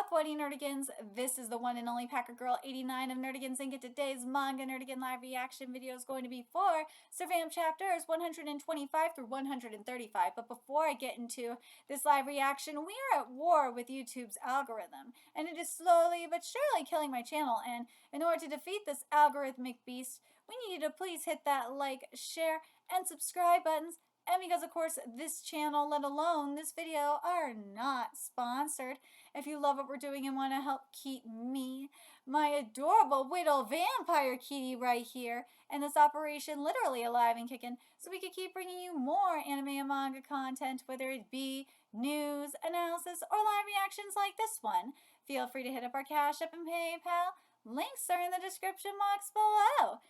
up, Whitey Nerdigans? This is the one and only Packer Girl 89 of Nerdigans, and today's Manga Nerdigan live reaction video is going to be for Servamp chapters 125 through 135. But before I get into this live reaction, we are at war with YouTube's algorithm, and it is slowly but surely killing my channel. And in order to defeat this algorithmic beast, we need you to please hit that like, share, and subscribe buttons. And because, of course, this channel, let alone this video, are not sponsored. If you love what we're doing and want to help keep me, my adorable widow vampire kitty right here, and this operation literally alive and kicking, so we can keep bringing you more anime and manga content, whether it be news, analysis, or live reactions like this one, feel free to hit up our Cash App and PayPal. Links are in the description box below.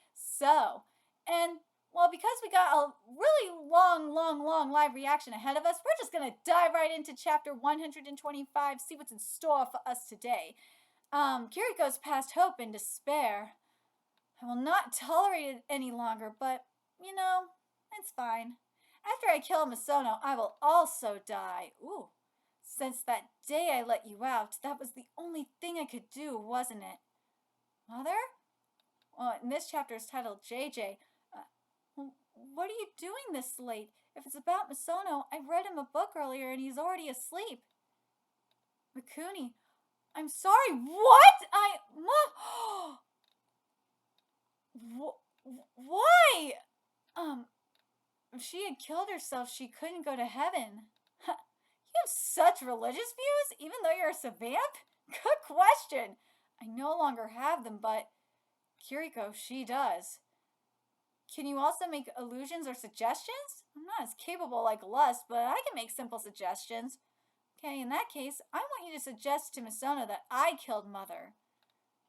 Well, because we got a really long live reaction ahead of us, we're just going to dive right into chapter 125, see what's in store for us today. Kiriko's past hope and despair. I will not tolerate it any longer, but, you know, it's fine. After I kill Misono, I will also die. Ooh, since that day I let you out, that was the only thing I could do, wasn't it? Mother? Well, and this chapter is titled JJ. What are you doing this late? If it's about Misono, I read him a book earlier and he's already asleep. Mikuni, I'm sorry, what? Why? If she had killed herself, she couldn't go to heaven. You have such religious views, even though you're a Servamp? Good question. I no longer have them, but Kiriko, she does. Can you also make illusions or suggestions? I'm not as capable like Lust, but I can make simple suggestions. Okay, in that case, I want you to suggest to Misono that I killed Mother.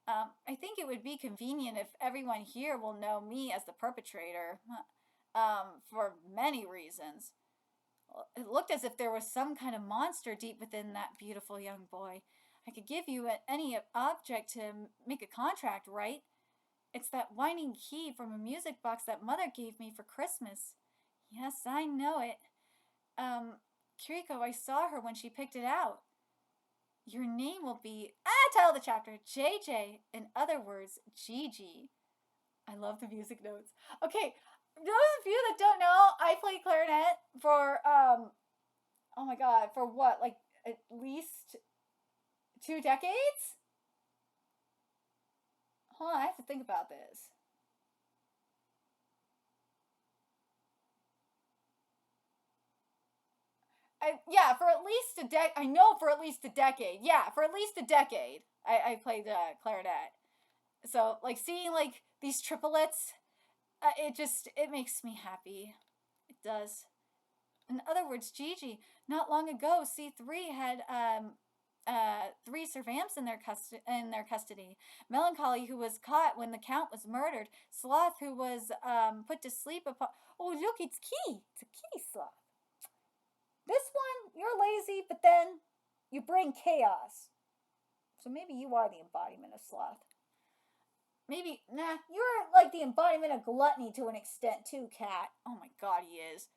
I think it would be convenient if everyone here will know me as the perpetrator. For many reasons. It looked as if there was some kind of monster deep within that beautiful young boy. I could give you any object to make a contract, right? It's that whining key from a music box that Mother gave me for Christmas. Yes, I know it. Kiriko, I saw her when she picked it out. Your name will be, title of the chapter, JJ. In other words, Gigi. I love the music notes. Okay, those of you that don't know, I played clarinet for, oh my god, for what, like, at least 2 decades? Hold on, I have to think about this. Yeah, for at least a decade. I know for at least a decade. Yeah, for at least a decade, I played clarinet. So, like, seeing, like, these triplets, it makes me happy. It does. In other words, Gigi, not long ago, C3 had, 3 Servamps in their custody. Melancholy, who was caught when the Count was murdered. Sloth, who was put to sleep upon... Oh, look, it's Key. It's a kitty sloth. This one, you're lazy, but then you bring chaos. So maybe you are the embodiment of sloth. Maybe, nah, you're like the embodiment of gluttony to an extent too, Cat. Oh my god, he is.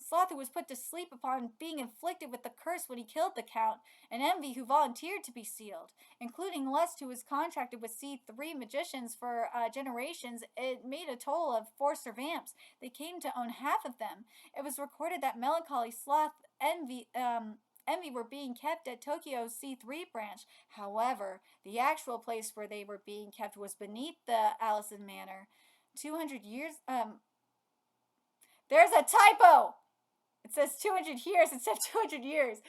Sloth, who was put to sleep upon being inflicted with the curse when he killed the Count, and Envy, who volunteered to be sealed, including Lust, who was contracted with C3 magicians for generations. It made a total of 4 Servamps. They came to own half of them. It was recorded that Melancholy, Sloth, Envy were being kept at Tokyo's C3 branch. However, the actual place where they were being kept was beneath the Allison Manor. 200 years, there's a typo! It says 200 years instead of 200 years.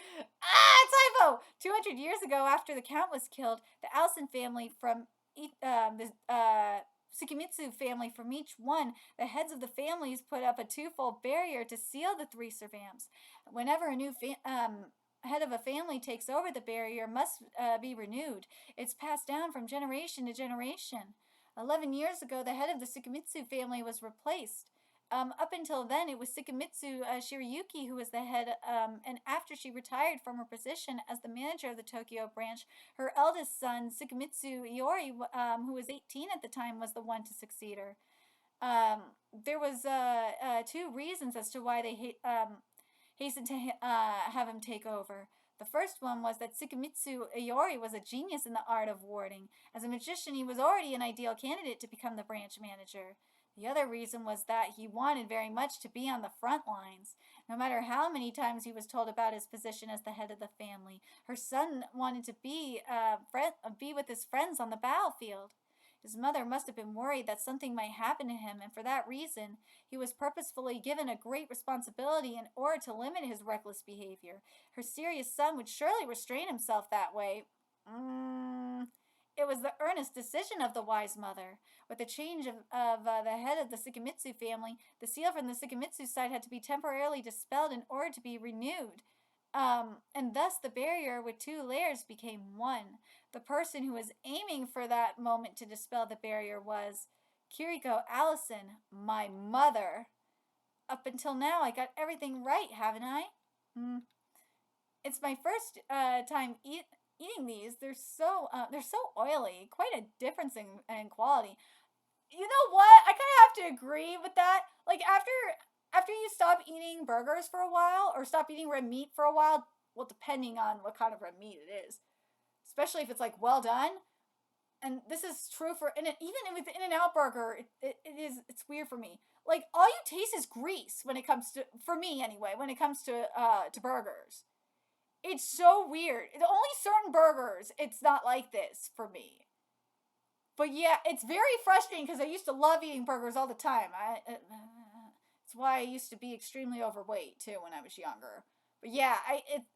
Typo! 200 years ago, after the Count was killed, the Allison family from the Sukimitsu family from each one, the heads of the families put up a 2-fold barrier to seal the 3 Servamps. Whenever a new head of a family takes over, the barrier must be renewed. It's passed down from generation to generation. 11 years ago, the head of the Sukimitsu family was replaced. Up until then, it was Sukimitsu Shirayuki who was the head, and after she retired from her position as the manager of the Tokyo branch, her eldest son, Sukimitsu Iori, who was 18 at the time, was the one to succeed her. There was 2 reasons as to why they hastened to have him take over. The first one was that Tsukumitsu Iori was a genius in the art of warding. As a magician, he was already an ideal candidate to become the branch manager. The other reason was that he wanted very much to be on the front lines. No matter how many times he was told about his position as the head of the family, her son wanted to be with his friends on the battlefield. His mother must have been worried that something might happen to him, and for that reason, he was purposefully given a great responsibility in order to limit his reckless behavior. Her serious son would surely restrain himself that way. It was the earnest decision of the wise mother. With the change of the head of the Tsukumitsu family, the seal from the Tsukumitsu side had to be temporarily dispelled in order to be renewed. And thus the barrier with two layers became one. The person who was aiming for that moment to dispel the barrier was Kiriko Allison, my mother. Up until now, I got everything right, haven't I? It's my first time eating these. They're so oily. Quite a difference in quality. You know what? I kind of have to agree with that. Like after you stop eating burgers for a while, or stop eating red meat for a while, well, depending on what kind of red meat it is, especially if it's like well done, and this is true for even with In-N-Out Burger, it's weird for me. Like all you taste is grease when it comes to, for me anyway, when it comes to burgers. It's so weird. Only certain burgers, it's not like this for me. But yeah, it's very frustrating because I used to love eating burgers all the time. It's why I used to be extremely overweight too when I was younger. But yeah,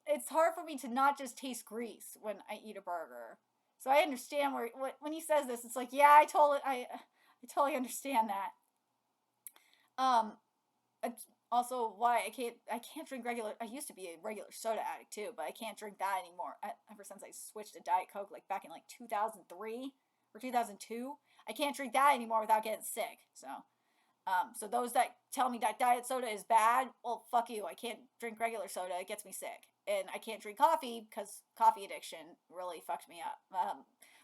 it's hard for me to not just taste grease when I eat a burger. So I understand when he says this, it's like, yeah, I totally understand that. It's also why I can't drink regular. I used to be a regular soda addict too, but I can't drink that anymore. Ever since I switched to Diet Coke, like back in like 2003 or 2002, I can't drink that anymore without getting sick. So those that tell me that diet soda is bad, well, fuck you. I can't drink regular soda. It gets me sick. And I can't drink coffee because coffee addiction really fucked me up.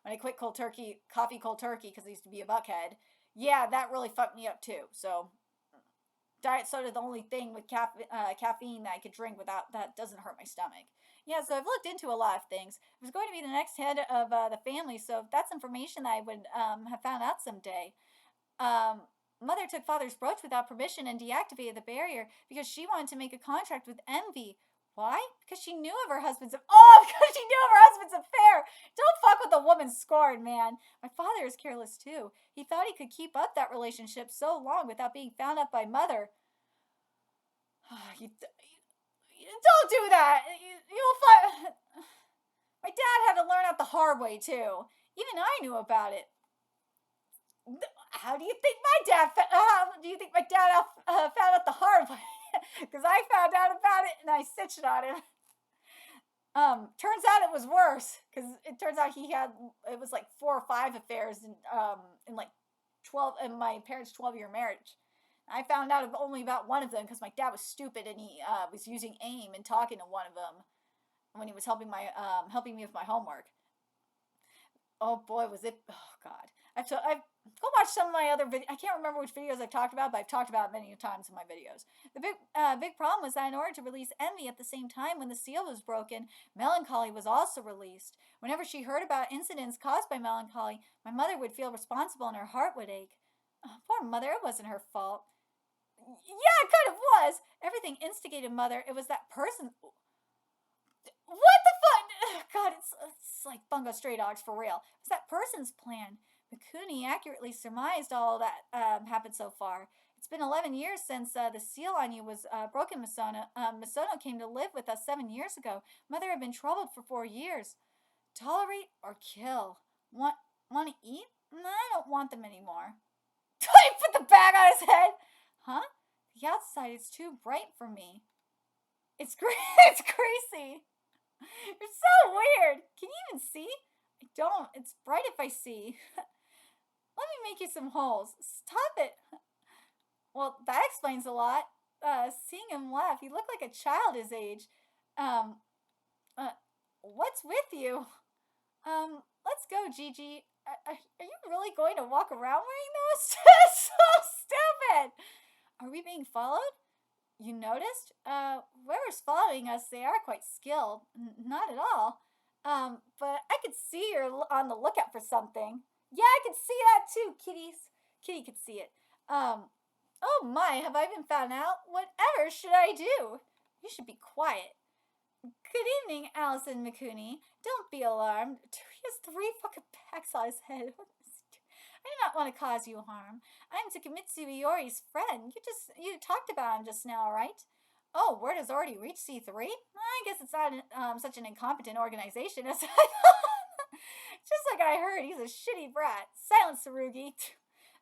When I quit coffee cold turkey, because I used to be a buckhead, yeah, that really fucked me up too. So diet soda is the only thing with caffeine that I could drink without that doesn't hurt my stomach. Yeah, so I've looked into a lot of things. I was going to be the next head of the family, so that's information that I would have found out someday. Mother took father's brooch without permission and deactivated the barrier because she wanted to make a contract with Envy. Why? Because she knew of her husband's affair. Don't fuck with a woman's scorn, man. My father is careless too. He thought he could keep up that relationship so long without being found out by mother. Don't do that. You'll find. My dad had to learn out the hard way too. Even I knew about it. How do you think my dad found out the hard way? Because I found out about it and I stitched on him. Turns out it was worse because it turns out it was like 4 or 5 affairs in like 12 in my parents' 12-year marriage. I found out only about one of them because my dad was stupid and he was using AIM and talking to one of them when he was helping me with my homework. Oh boy, was it! Oh god, I've go watch some of my other videos. I can't remember which videos I've talked about, but I've talked about it many times in my videos. The big problem was that in order to release Envy at the same time when the seal was broken, Melancholy was also released. Whenever she heard about incidents caused by Melancholy, my mother would feel responsible and her heart would ache. Oh, poor mother, it wasn't her fault. Yeah, it kind of was. Everything instigated mother. It was that person. What the fuck? God, it's like Bungo Stray Dogs for real. It was that person's plan. Mikuni accurately surmised all that happened so far. It's been 11 years since the seal on you was broken, Misono. Misono came to live with us 7 years ago. Mother had been troubled for 4 years. Tolerate or kill? Want to eat? No, I don't want them anymore. He put the bag on his head. Huh? The outside is too bright for me. It's greasy. You're so weird. Can you even see? I don't. It's bright if I see. Let me make you some holes. Stop it. Well, that explains a lot. Seeing him laugh, he looked like a child his age. What's with you? Let's go, Gigi. Are you really going to walk around wearing those? So stupid. Are we being followed? You noticed? Whoever's following us, they are quite skilled. Not at all. But I could see you're on the lookout for something. Yeah, I could see that too, kitties. Kitty could see it. Oh my, have I been found out? Whatever should I do? You should be quiet. Good evening, Allison Mikuni. Don't be alarmed. He has 3 fucking packs on his head. I do not want to cause you harm. I'm Takemitsu Iori's friend. You talked about him just now, right? Oh, word has already reached C3? I guess it's not such an incompetent organization as I thought. Just like I heard, he's a shitty brat. Silence, Tsurugi.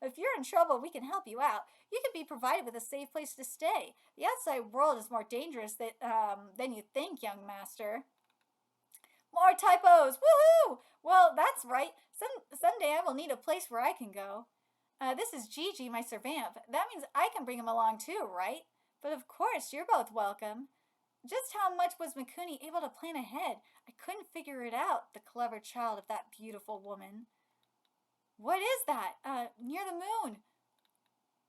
If you're in trouble, we can help you out. You can be provided with a safe place to stay. The outside world is more dangerous than you think, young master. More typos! Woohoo! Well, that's right. Someday I will need a place where I can go. This is Gigi, my Servamp. That means I can bring him along too, right? But of course, you're both welcome. Just how much was Mikuni able to plan ahead? I couldn't figure it out, the clever child of that beautiful woman. What is that? Near the moon.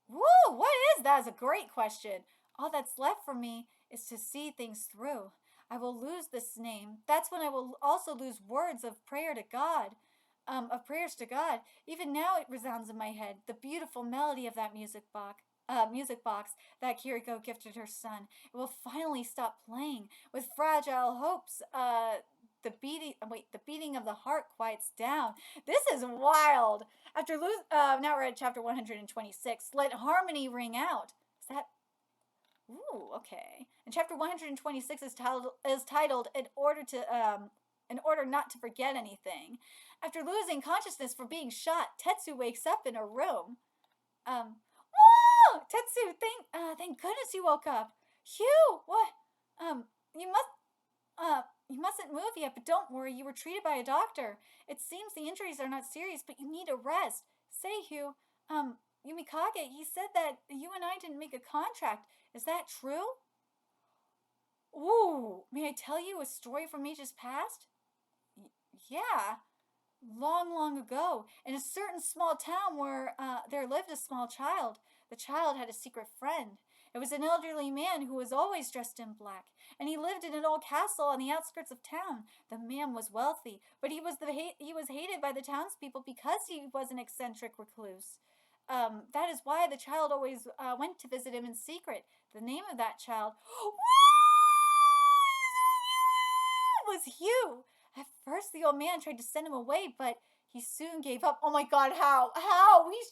Woo! What is that? Is a great question. All that's left for me is to see things through. I will lose this name. That's when I will also lose words of prayer to God. Of prayers to God. Even now it resounds in my head. The beautiful melody of that music box that Kiriko gifted her son. It will finally stop playing. With fragile hopes, the beating of the heart quiets down. This is wild. Now we're at chapter 126. Let harmony ring out. Is that? Ooh, okay. And chapter 126 is titled in order not to forget anything. After losing consciousness for being shot, Tetsu wakes up in a room. Whoa! Tetsu, thank goodness you woke up. Hugh, what? You mustn't move yet, but don't worry, you were treated by a doctor. It seems the injuries are not serious, but you need a rest. Say, Hugh, Yumikage, he said that you and I didn't make a contract. Is that true? Ooh, may I tell you a story from ages past? Yeah. Long ago, in a certain small town where there lived a small child. The child had a secret friend. It was an elderly man who was always dressed in black, and he lived in an old castle on the outskirts of town. The man was wealthy, but he was hated by the townspeople because he was an eccentric recluse. That is why the child always went to visit him in secret. The name of that child was Hugh. At first, the old man tried to send him away, but he soon gave up. Oh my God, how? He's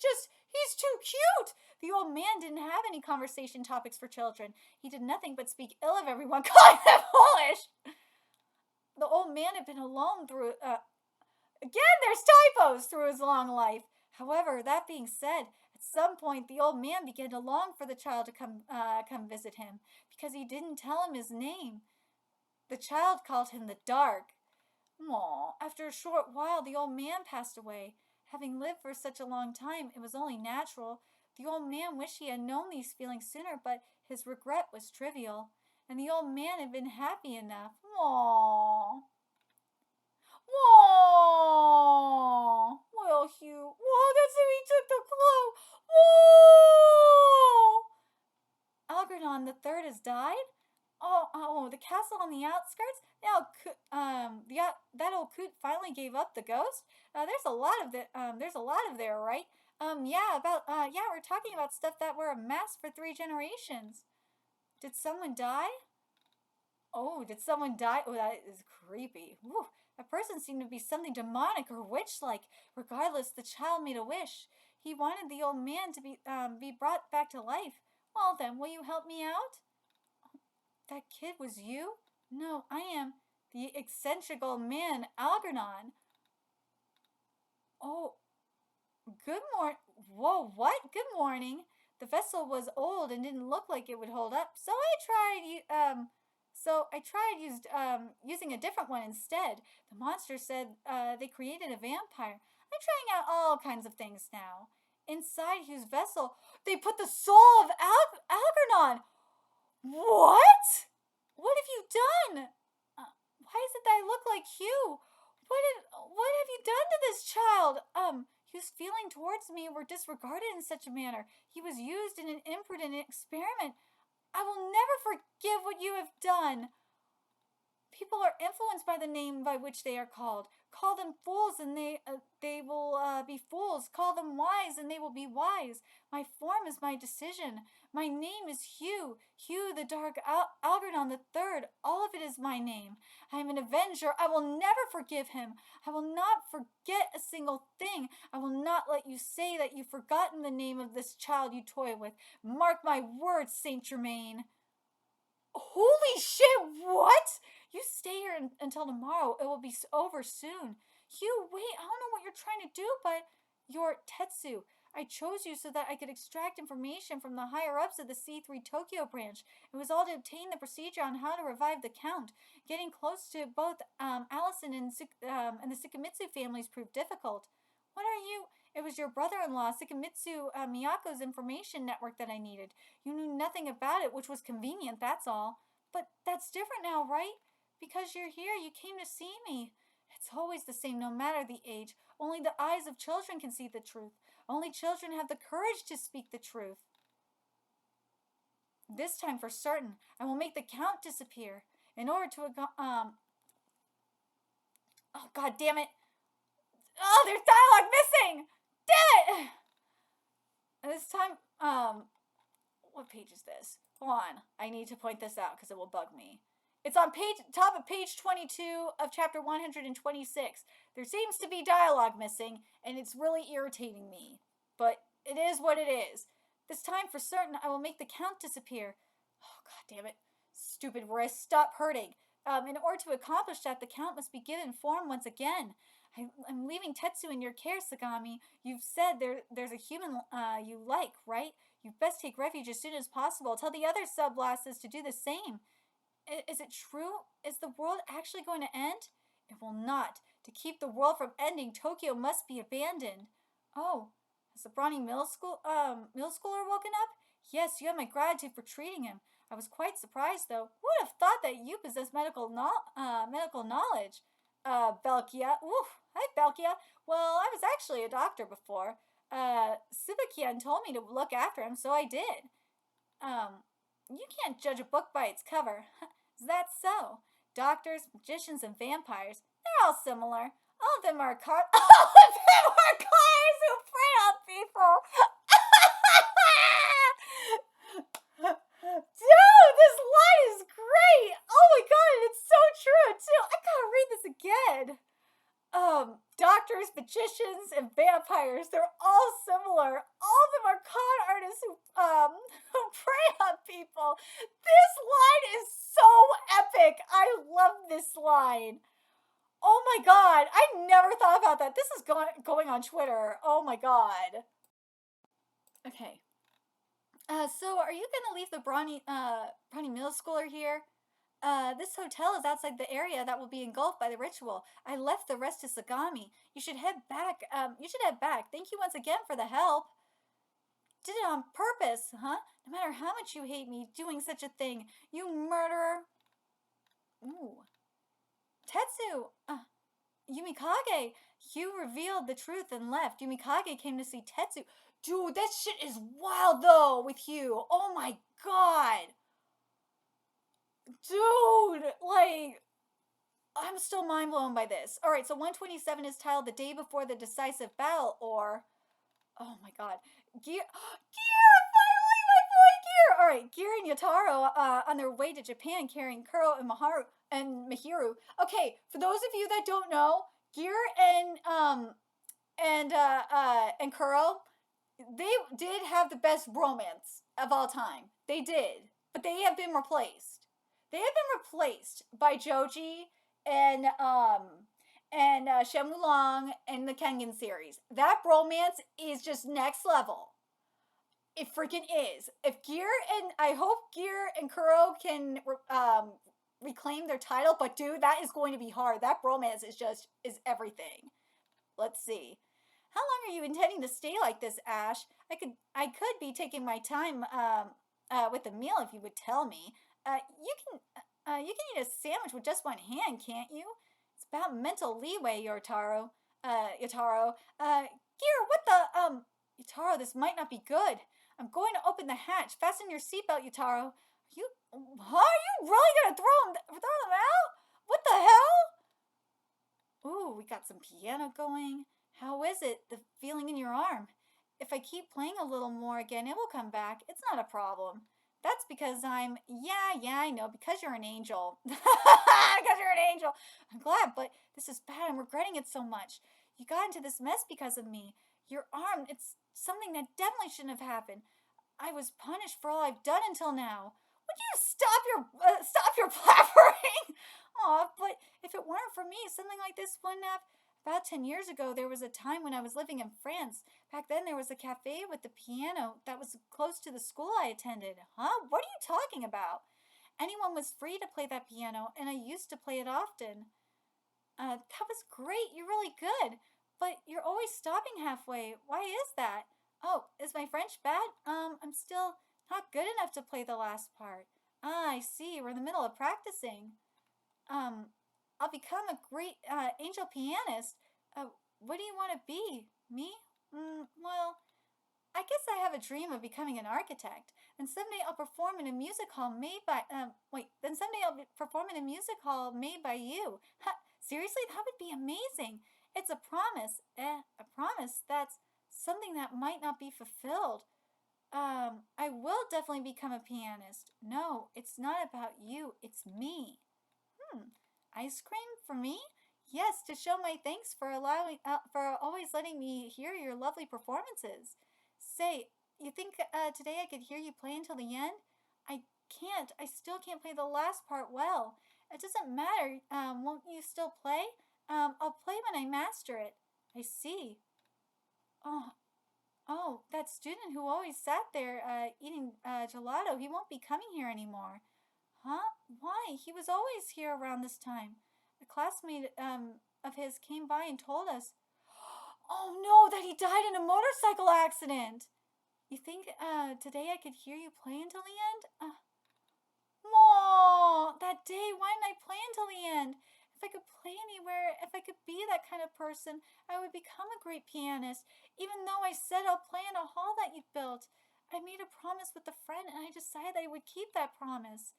too cute. The old man didn't have any conversation topics for children. He did nothing but speak ill of everyone, calling them foolish. The old man had been alone through, again, there's typos through his long life. However, that being said, at some point, the old man began to long for the child to come visit him because he didn't tell him his name. The child called him the Dark. Aw, after a short while, the old man passed away. Having lived for such a long time, it was only natural. The old man wished he had known these feelings sooner, but his regret was trivial, and the old man had been happy enough. Aww. Aww. Well, Hugh. Whoa, that's how he took the clue. Whoa. Algernon the Third has died? Oh, the castle on the outskirts? That old coot finally gave up the ghost? There's a lot of there, right? We're talking about stuff that were amassed for 3 generations. Did someone die? Oh, did someone die? Oh, that is creepy. Whew. That person seemed to be something demonic or witch-like. Regardless, the child made a wish. He wanted the old man to be brought back to life. Well then, will you help me out? That kid was you? No, I am the eccentric old man, Algernon. Oh, good morning. Whoa, what? Good morning. The vessel was old and didn't look like it would hold up, so I tried using a different one instead. The monster said they created a vampire. I'm trying out all kinds of things now. Inside Hugh's vessel, they put the soul of Algernon. What? What have you done? Why is it that I look like Hugh? What have you done to this child? Hugh's feelings towards me were disregarded in such a manner. He was used in an imprudent experiment. I will never forgive what you have done. People are influenced by the name by which they are called. Call them fools, and they will be fools. Call them wise, and they will be wise. My form is my decision. My name is Hugh. Hugh the Dark Algernon the Third. All of it is my name. I am an avenger. I will never forgive him. I will not forget a single thing. I will not let you say that you've forgotten the name of this child you toy with. Mark my words, Saint Germain. Holy shit, what? You stay here until tomorrow. It will be over soon. Hugh, wait, I don't know what you're trying to do, but you're Tetsu. I chose you so that I could extract information from the higher-ups of the C3 Tokyo branch. It was all to obtain the procedure on how to revive the Count. Getting close to both Allison and the Sakamitsu families proved difficult. What are you? It was your brother-in-law, Sakamitsu Miyako's information network that I needed. You knew nothing about it, which was convenient, that's all. But that's different now, right? Because you're here, you came to see me. It's always the same, no matter the age. Only the eyes of children can see the truth. Only children have the courage to speak the truth. This time, for certain, I will make the Count disappear. In order to, oh, god damn it. Oh, there's dialogue missing! Damn it! This time, what page is this? Hold on. I need to point this out because it will bug me. It's on top of page 22 of chapter 126. There seems to be dialogue missing, and it's really irritating me. But it is what it is. This time, for certain, I will make the Count disappear. Oh, god damn it. Stupid wrist. Stop hurting. In order to accomplish that, the Count must be given form once again. I'm leaving Tetsu in your care, Sagami. You've said there's a human you like, right? You'd best take refuge as soon as possible. Tell the other sub-blasses to do the same. Is it true? Is the world actually going to end? It will not. To keep the world from ending, Tokyo must be abandoned. Oh, has the brawny middle schooler woken up? Yes, you have my gratitude for treating him. I was quite surprised, though. Who would have thought that you possess medical knowledge? Belkia. Oof. Hi, Belkia. Well, I was actually a doctor before. Subakian told me to look after him, so I did. You can't judge a book by its cover. Is that so? Doctors, magicians, and vampires, they're all similar. All of them are cars who prey on people. Dude, this line is great. Oh my god, it's so true too. I gotta read this again. Doctors, magicians, and vampires, they're all similar. All of them are con artists who prey on people. This line is so epic. I love this line. Oh my god, I never thought about that. This is going on Twitter. Oh my god. Okay. So are you gonna leave the brawny middle schooler here? This hotel is outside the area that will be engulfed by the ritual. I left the rest to Sagami. You should head back. Thank you once again for the help. Did it on purpose, huh? No matter how much you hate me doing such a thing. You murderer. Ooh. Tetsu! Yumikage! You revealed the truth and left. Yumikage came to see Tetsu. Dude, that shit is wild though with you. Oh my god. Dude, like, I'm still mind blown by this. Alright, so 127 is titled The Day Before the Decisive Battle, or, oh my god, Gear, finally, my boy Gear! Alright, Gear and Yotaro on their way to Japan carrying Kuro and Mihiru. Okay, for those of you that don't know, Gear and Kuro, they did have the best romance of all time. They did, but they have been replaced. They have been replaced by Joji and Shen Wulong and the Kengan series. That bromance is just next level. It freaking is. I hope Gear and Kuro can reclaim their title, but dude, that is going to be hard. That bromance is everything. Let's see. How long are you intending to stay like this, Ash? I could be taking my time with the meal if you would tell me. You can eat a sandwich with just one hand, can't you? It's about mental leeway, Yotaro. Gear, what the, Yotaro, this might not be good. I'm going to open the hatch. Fasten your seatbelt, Yotaro. Are you really gonna throw them out? What the hell? Ooh, we got some piano going. How is it, the feeling in your arm? If I keep playing a little more again, it will come back. It's not a problem. That's because yeah, I know, because you're an angel. Because you're an angel. I'm glad, but this is bad. I'm regretting it so much. You got into this mess because of me. Your arm, it's something that definitely shouldn't have happened. I was punished for all I've done until now. Would you stop your blabbering? Aw, but if it weren't for me, something like this wouldn't have. About 10 years ago, there was a time when I was living in France. Back then, there was a cafe with a piano that was close to the school I attended. Huh? What are you talking about? Anyone was free to play that piano, and I used to play it often. That was great. You're really good. But you're always stopping halfway. Why is that? Oh, is my French bad? I'm still not good enough to play the last part. Ah, I see. We're in the middle of practicing. Um, I'll become a great angel pianist. What do you want to be? Me? Well, I guess I have a dream of becoming an architect, and someday I'll perform in a music hall made by. Then someday I'll perform in a music hall made by you. Ha, seriously, that would be amazing. It's a promise. A promise that's something that might not be fulfilled. I will definitely become a pianist. No, it's not about you. It's me. Ice cream for me? Yes, to show my thanks for for always letting me hear your lovely performances. Say, you think today I could hear you play until the end? I can't. I still can't play the last part well. It doesn't matter. Won't you still play? I'll play when I master it. I see. Oh, oh, that student who always sat there eating gelato, he won't be coming here anymore. Huh? Why? He was always here around this time. A classmate of his came by and told us. Oh no, that he died in a motorcycle accident. You think today I could hear you play until the end? Whoa, that day, why didn't I play until the end? If I could play anywhere, if I could be that kind of person, I would become a great pianist, even though I said I'll play in a hall that you built. I made a promise with a friend, and I decided I would keep that promise.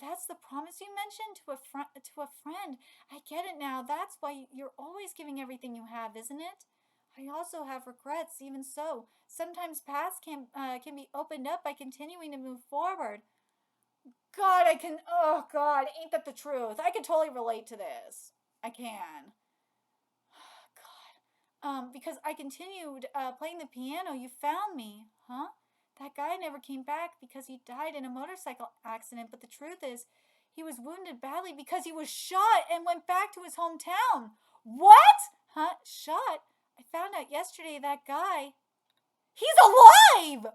That's the promise you mentioned to a friend. I get it now. That's why you're always giving everything you have, isn't it? I also have regrets. Even so, sometimes paths can be opened up by continuing to move forward. God, I can. Oh God, ain't that the truth? I can totally relate to this. I can. God. Because I continued playing the piano, you found me, huh? That guy never came back because he died in a motorcycle accident, but the truth is, he was wounded badly because he was shot and went back to his hometown. What? Huh? Shot? I found out yesterday that guy. He's alive!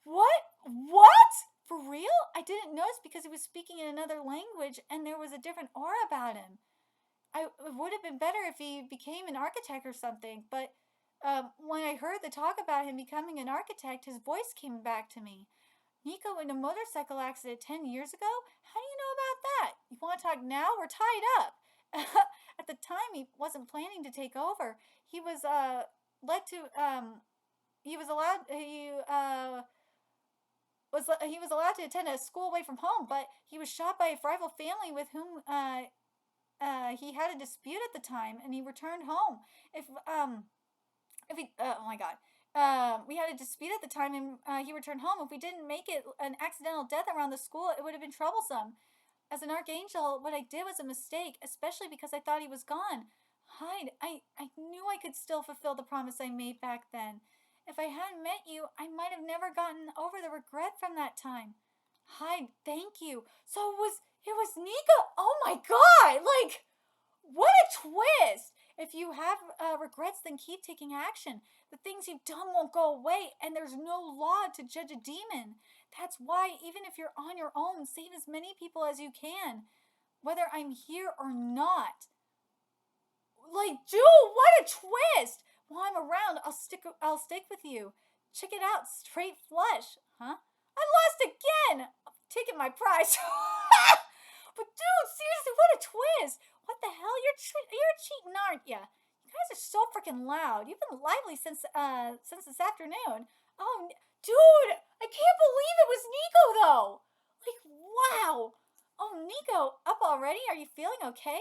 What? What? For real? I didn't notice because he was speaking in another language and there was a different aura about him. It would have been better if he became an architect or something, but when I heard the talk about him becoming an architect, his voice came back to me. Nico in a motorcycle accident 10 years ago? How do you know about that? You want to talk now? We're tied up. At the time, he wasn't planning to take over. He was led to he was allowed he was allowed to attend a school away from home, but he was shot by a rival family with whom he had a dispute at the time, and he returned home. If he oh my god. We had a dispute at the time, and he returned home. If we didn't make it an accidental death around the school, it would have been troublesome. As an archangel, what I did was a mistake, especially because I thought he was gone. Hyde, I knew I could still fulfill the promise I made back then. If I hadn't met you, I might have never gotten over the regret from that time. Hyde, thank you. So it was Nika. Oh my god! Like, what a twist! If you have regrets, then keep taking action. The things you've done won't go away, and there's no law to judge a demon. That's why, even if you're on your own, save as many people as you can, whether I'm here or not. Like, dude, what a twist! While I'm around, I'll stick with you. Check it out, straight flush, huh? I lost again. I'm taking my prize. But dude, seriously, what a twist! What the hell? You're cheating, aren't you? You guys are so freaking loud. You've been lively since this afternoon. Oh, dude, I can't believe it was Nico, though. Like, wow. Oh, Nico, up already? Are you feeling okay?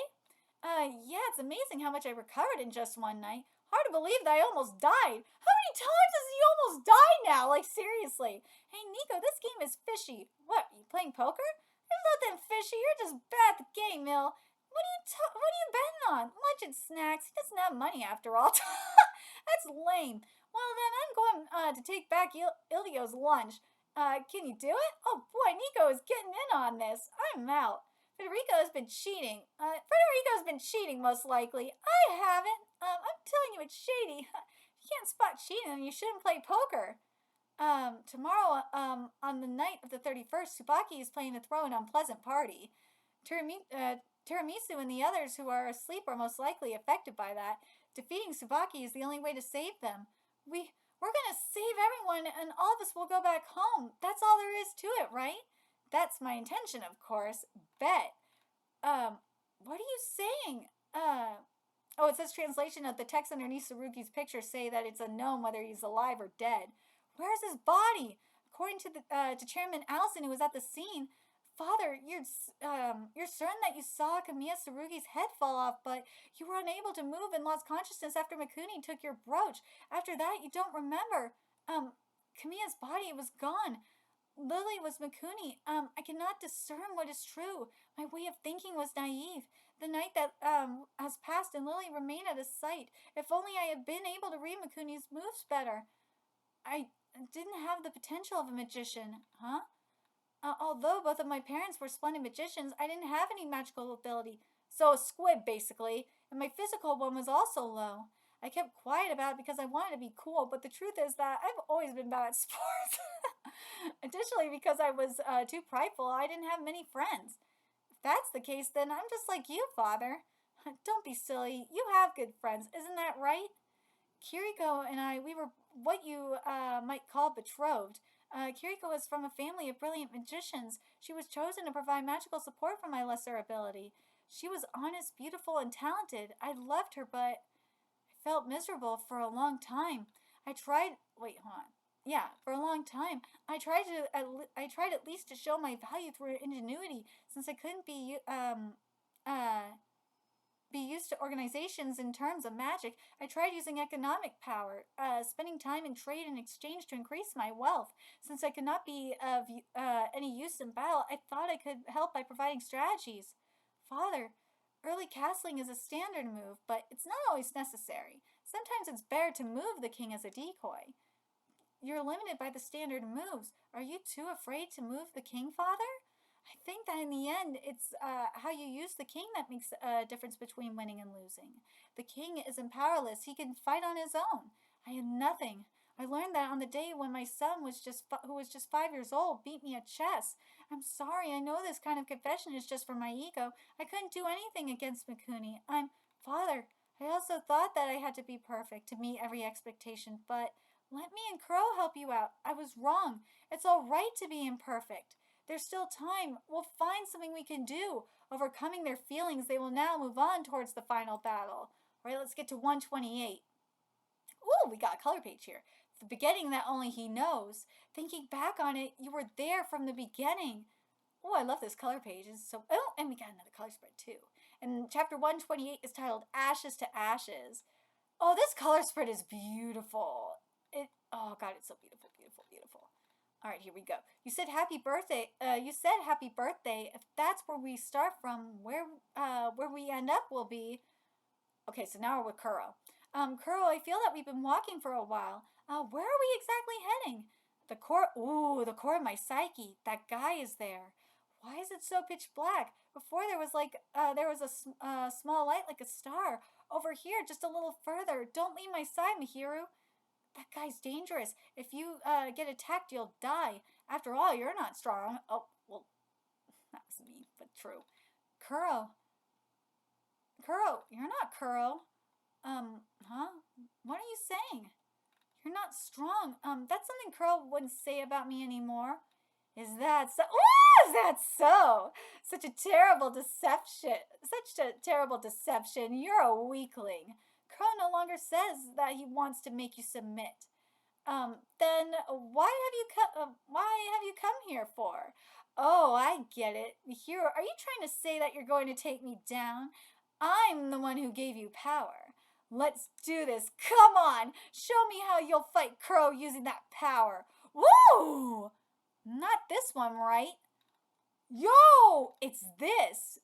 Yeah, it's amazing how much I recovered in just one night. Hard to believe that I almost died. How many times has he almost died now? Like, seriously. Hey, Nico, this game is fishy. What, you playing poker? There's nothing fishy. You're just bad at the game, Mill. What are you betting on? Lunch and snacks. He doesn't have money after all. That's lame. Well, then I'm going to take back Ildio's lunch. Can you do it? Oh boy, Nico is getting in on this. I'm out. Federico has been cheating. Federico's been cheating, most likely. I haven't. I'm telling you, it's shady. If you can't spot cheating, then you shouldn't play poker. Tomorrow, on the night of the 31st, Tsubaki is planning to throw an unpleasant party. Tiramisu and the others who are asleep are most likely affected by that. Defeating Tsubaki is the only way to save them. We're gonna save everyone and all of us will go back home. That's all there is to it, right? That's my intention, of course. Bet. What are you saying? Oh, it says translation of the text underneath Saruki's picture say that it's unknown whether he's alive or dead. Where's his body? According to to Chairman Allison, who was at the scene, Father, you're certain that you saw Kamiya Sarugi's head fall off, but you were unable to move and lost consciousness after Mikuni took your brooch. After that, you don't remember. Kamiya's body was gone. Lily was Mikuni. I cannot discern what is true. My way of thinking was naive. The night that has passed and Lily remained at his sight. If only I had been able to read Mikuni's moves better. I didn't have the potential of a magician, huh? Although both of my parents were splendid magicians, I didn't have any magical ability. So a squib, basically. And my physical one was also low. I kept quiet about it because I wanted to be cool, but the truth is that I've always been bad at sports. Additionally, because I was too prideful, I didn't have many friends. If that's the case, then I'm just like you, Father. Don't be silly. You have good friends, isn't that right? Kiriko and I, we were what you might call betrothed. Kiriko was from a family of brilliant magicians. She was chosen to provide magical support for my lesser ability. She was honest, beautiful, and talented. I loved her, but I felt miserable for a long time. I tried. Wait, hold on. Yeah, for a long time. I tried at least to show my value through ingenuity, since I couldn't be used to organizations in terms of magic. I tried using economic power, spending time in trade and exchange to increase my wealth. Since I could not be of any use in battle, I thought I could help by providing strategies. Father, early castling is a standard move, but it's not always necessary. Sometimes it's better to move the king as a decoy. You're limited by the standard moves. Are you too afraid to move the king, Father? I think that in the end, it's how you use the king that makes a difference between winning and losing. The king isn't powerless. He can fight on his own. I had nothing. I learned that on the day when my son who was just 5 years old, beat me at chess. I'm sorry. I know this kind of confession is just for my ego. I couldn't do anything against Mikuni. Father, I also thought that I had to be perfect to meet every expectation, but let me and Crow help you out. I was wrong. It's all right to be imperfect. There's still time. We'll find something we can do. Overcoming their feelings, they will now move on towards the final battle. All right, let's get to 128. Ooh, we got a color page here. The beginning that only he knows. Thinking back on it, you were there from the beginning. Oh, I love this color page. And we got another color spread too. And chapter 128 is titled Ashes to Ashes. Oh, this color spread is beautiful. Oh God, it's so beautiful, beautiful, beautiful. All right, here we go. You said happy birthday. If that's where we start from, where we end up will be. Okay, so now we're with Kuro. Kuro, I feel that we've been walking for a while. Where are we exactly heading? The core of my psyche. That guy is there. Why is it so pitch black? Before there was a small light like a star. Over here, just a little further. Don't leave my side, Mihiru. That guy's dangerous. If you get attacked, you'll die. After all, you're not strong. Oh, well, that was me, but true. Kuro, you're not Kuro. Huh? What are you saying? You're not strong. That's something Kuro wouldn't say about me anymore. Is that so? Ooh, is that so? Such a terrible deception. You're a weakling. Crow no longer says that he wants to make you submit. Then why have you come here for? Oh, I get it. Hero, are you trying to say that you're going to take me down? I'm the one who gave you power. Let's do this. Come on, show me how you'll fight Crow using that power. Woo! Not this one, right? Yo, it's this.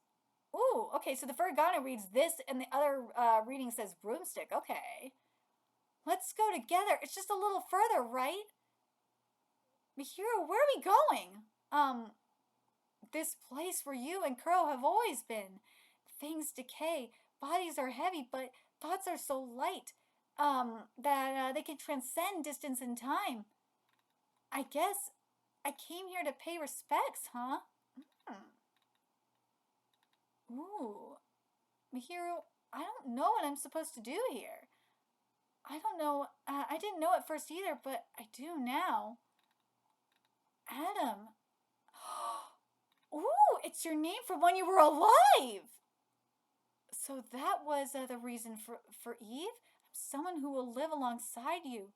Ooh, okay, so the Furigana reads this and the other reading says broomstick. Okay. Let's go together. It's just a little further, right? Mihiro, where are we going? This place where you and Crow have always been. Things decay, bodies are heavy, but thoughts are so light, that they can transcend distance and time. I guess I came here to pay respects, huh? Hmm. Ooh. Mihiro, I don't know what I'm supposed to do here. I don't know. I didn't know at first either, but I do now. Adam. Ooh, it's your name from when you were alive. So that was the reason for Eve? I'm someone who will live alongside you.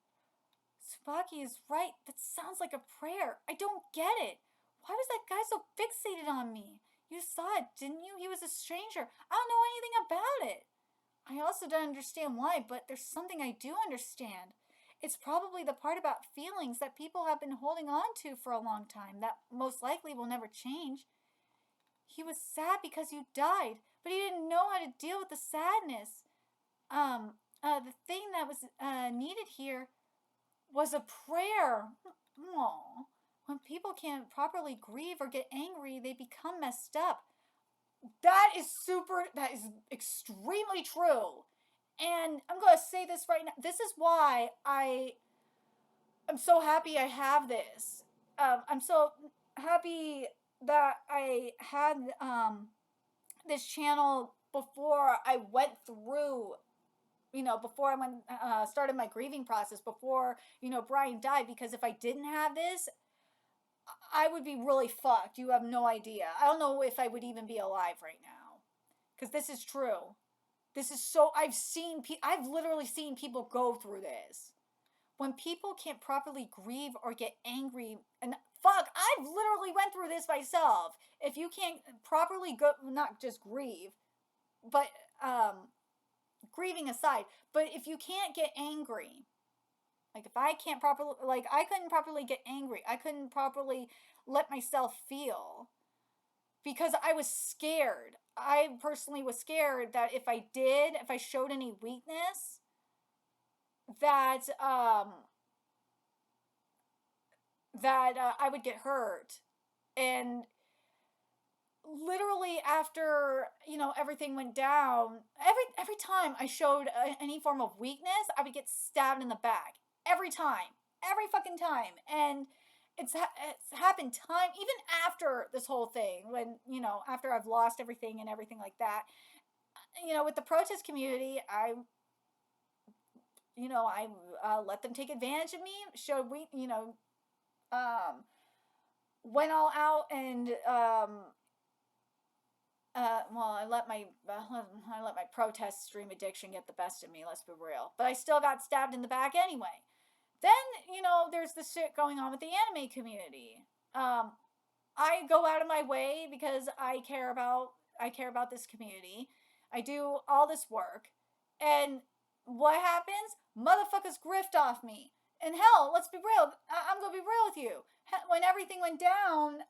Tsubaki is right. That sounds like a prayer. I don't get it. Why was that guy so fixated on me? You saw it, didn't you? He was a stranger. I don't know anything about it. I also don't understand why, but there's something I do understand. It's probably the part about feelings that people have been holding on to for a long time that most likely will never change. He was sad because you died, but he didn't know how to deal with the sadness. The thing that was needed here was a prayer. Aww. When people can't properly grieve or get angry, they become messed up. That is extremely true. And I'm going to say this right now. This is why I'm so happy I have this. I'm so happy that I had this channel before I went through, before I started my grieving process, before, Brian died, because if I didn't have this, I would be really fucked. You have no idea. I don't know if I would even be alive right now. Because this is true. This is so, I've literally seen people go through this. When people can't properly grieve or get angry, and fuck, I've literally went through this myself. If you can't properly not just grieve, but, grieving aside, but if you can't get angry, like if I can't properly, like I couldn't properly get angry, I couldn't properly let myself feel because I was scared. I personally was scared that if I showed any weakness, that I would get hurt. And literally after, everything went down, every time I showed any form of weakness, I would get stabbed in the back. Every time. Every fucking time. And it's happened time, even after this whole thing, when, after I've lost everything and everything like that, with the protest community, I let them take advantage of me, went all out and, I let my protest stream addiction get the best of me. Let's be real. But I still got stabbed in the back anyway. Then there's this shit going on with the anime community. I go out of my way because I care about this community. I do all this work, and what happens? Motherfuckers grift off me. And hell, let's be real. I'm gonna be real with you. When everything went down,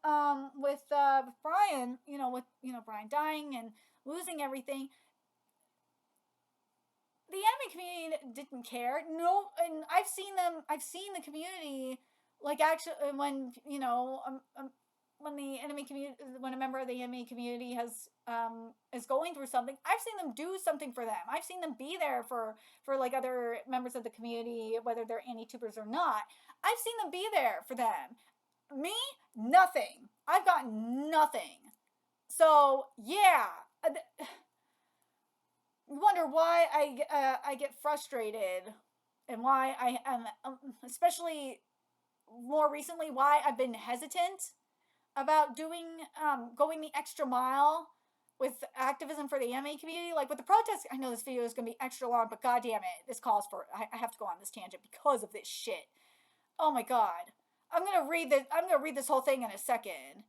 with Brian, with Brian dying and losing everything, the anime community didn't care. No, and I've seen the community, like, actually, when when a member of the anime community is going through something, I've seen them do something for them. I've seen them be there for like other members of the community, whether they're AniTubers or not. I've seen them be there for them. Me, nothing. I've got nothing. So yeah, you wonder why I get frustrated, and why I am, especially more recently, why I've been hesitant about going the extra mile with activism for the anime community. Like with the protests, I know this video is going to be extra long, but goddamn it, this calls for, I have to go on this tangent because of this shit. Oh my god. I'm gonna read this whole thing in a second.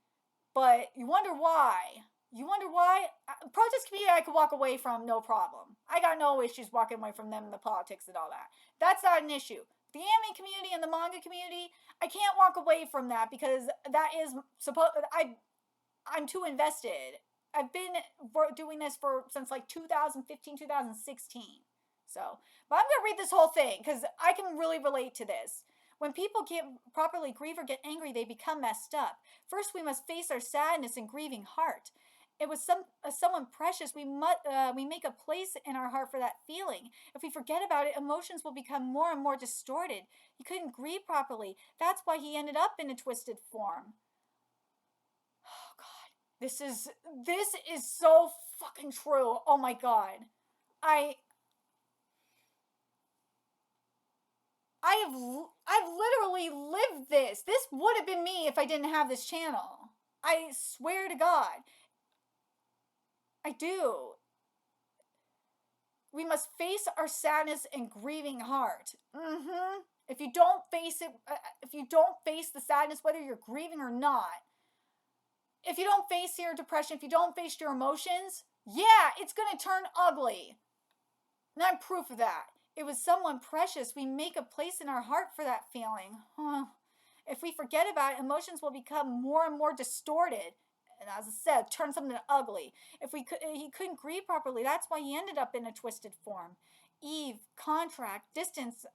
But you wonder why. You wonder why? Protest community I could walk away from, no problem. I got no issues walking away from them and the politics and all that. That's not an issue. The anime community and the manga community, I can't walk away from that because that is supposed. I'm too invested. I've been doing this for since like 2015, 2016. So, but I'm gonna read this whole thing because I can really relate to this. When people can't properly grieve or get angry, they become messed up. First, we must face our sadness and grieving heart. It was someone precious. We make a place in our heart for that feeling. If we forget about it, emotions will become more and more distorted. He couldn't grieve properly. That's why he ended up in a twisted form. Oh God, this is so fucking true. Oh my God, I I've literally lived this. This would have been me if I didn't have this channel. I swear to God. I do. We must face our sadness and grieving heart. If you don't face it, if you don't face the sadness, whether you're grieving or not, if you don't face your depression, if you don't face your emotions, yeah, it's gonna turn ugly. And I'm proof of that. It was someone precious. We make a place in our heart for that feeling. If we forget about it, emotions will become more and more distorted. And as I said, turn something ugly. He couldn't grieve properly. That's why he ended up in a twisted form. Eve, contract, distance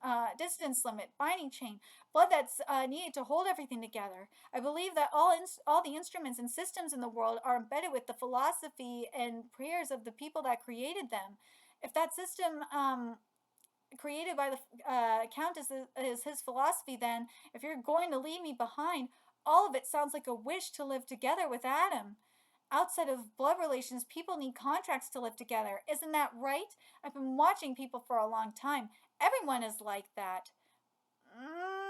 limit, binding chain, blood that's needed to hold everything together. I believe that all the instruments and systems in the world are embedded with the philosophy and prayers of the people that created them. If that system created by the Count is his philosophy, then if you're going to leave me behind, all of it sounds like a wish to live together with Adam. Outside of blood relations, people need contracts to live together. Isn't that right? I've been watching people for a long time. Everyone is like that.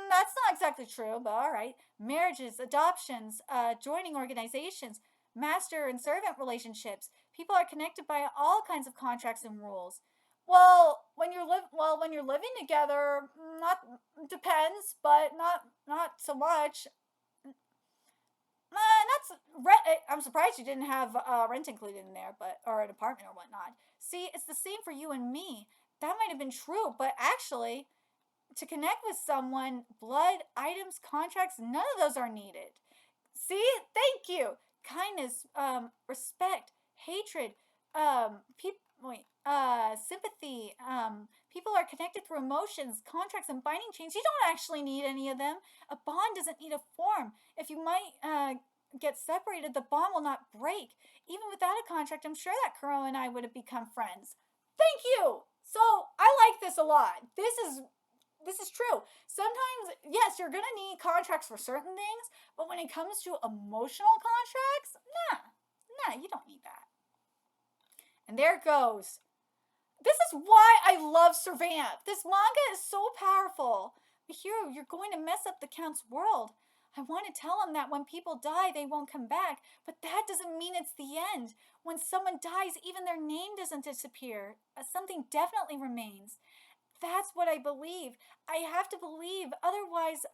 That's not exactly true, but alright. Marriages, adoptions, joining organizations, master and servant relationships. People are connected by all kinds of contracts and rules. Well, when you're living together, not depends, but not so much. That's rent. I'm surprised you didn't have rent included in there, but or an apartment or whatnot. See, it's the same for you and me. That might have been true, but actually, to connect with someone, blood, items, contracts, none of those are needed. See, thank you. Kindness, respect, hatred, sympathy. People are connected through emotions, contracts, and binding chains. You don't actually need any of them. A bond doesn't need a form. If you might get separated, the bond will not break. Even without a contract, I'm sure that Kuro and I would have become friends. Thank you. So I like this a lot. This is true. Sometimes, yes, you're gonna need contracts for certain things, but when it comes to emotional contracts, nah, you don't need that. And there it goes. This is why I love Servamp. This manga is so powerful. But hero, you're going to mess up the Count's world. I want to tell him that when people die, they won't come back, but that doesn't mean it's the end. When someone dies, even their name doesn't disappear. Something definitely remains. That's what I believe. I have to believe. Otherwise,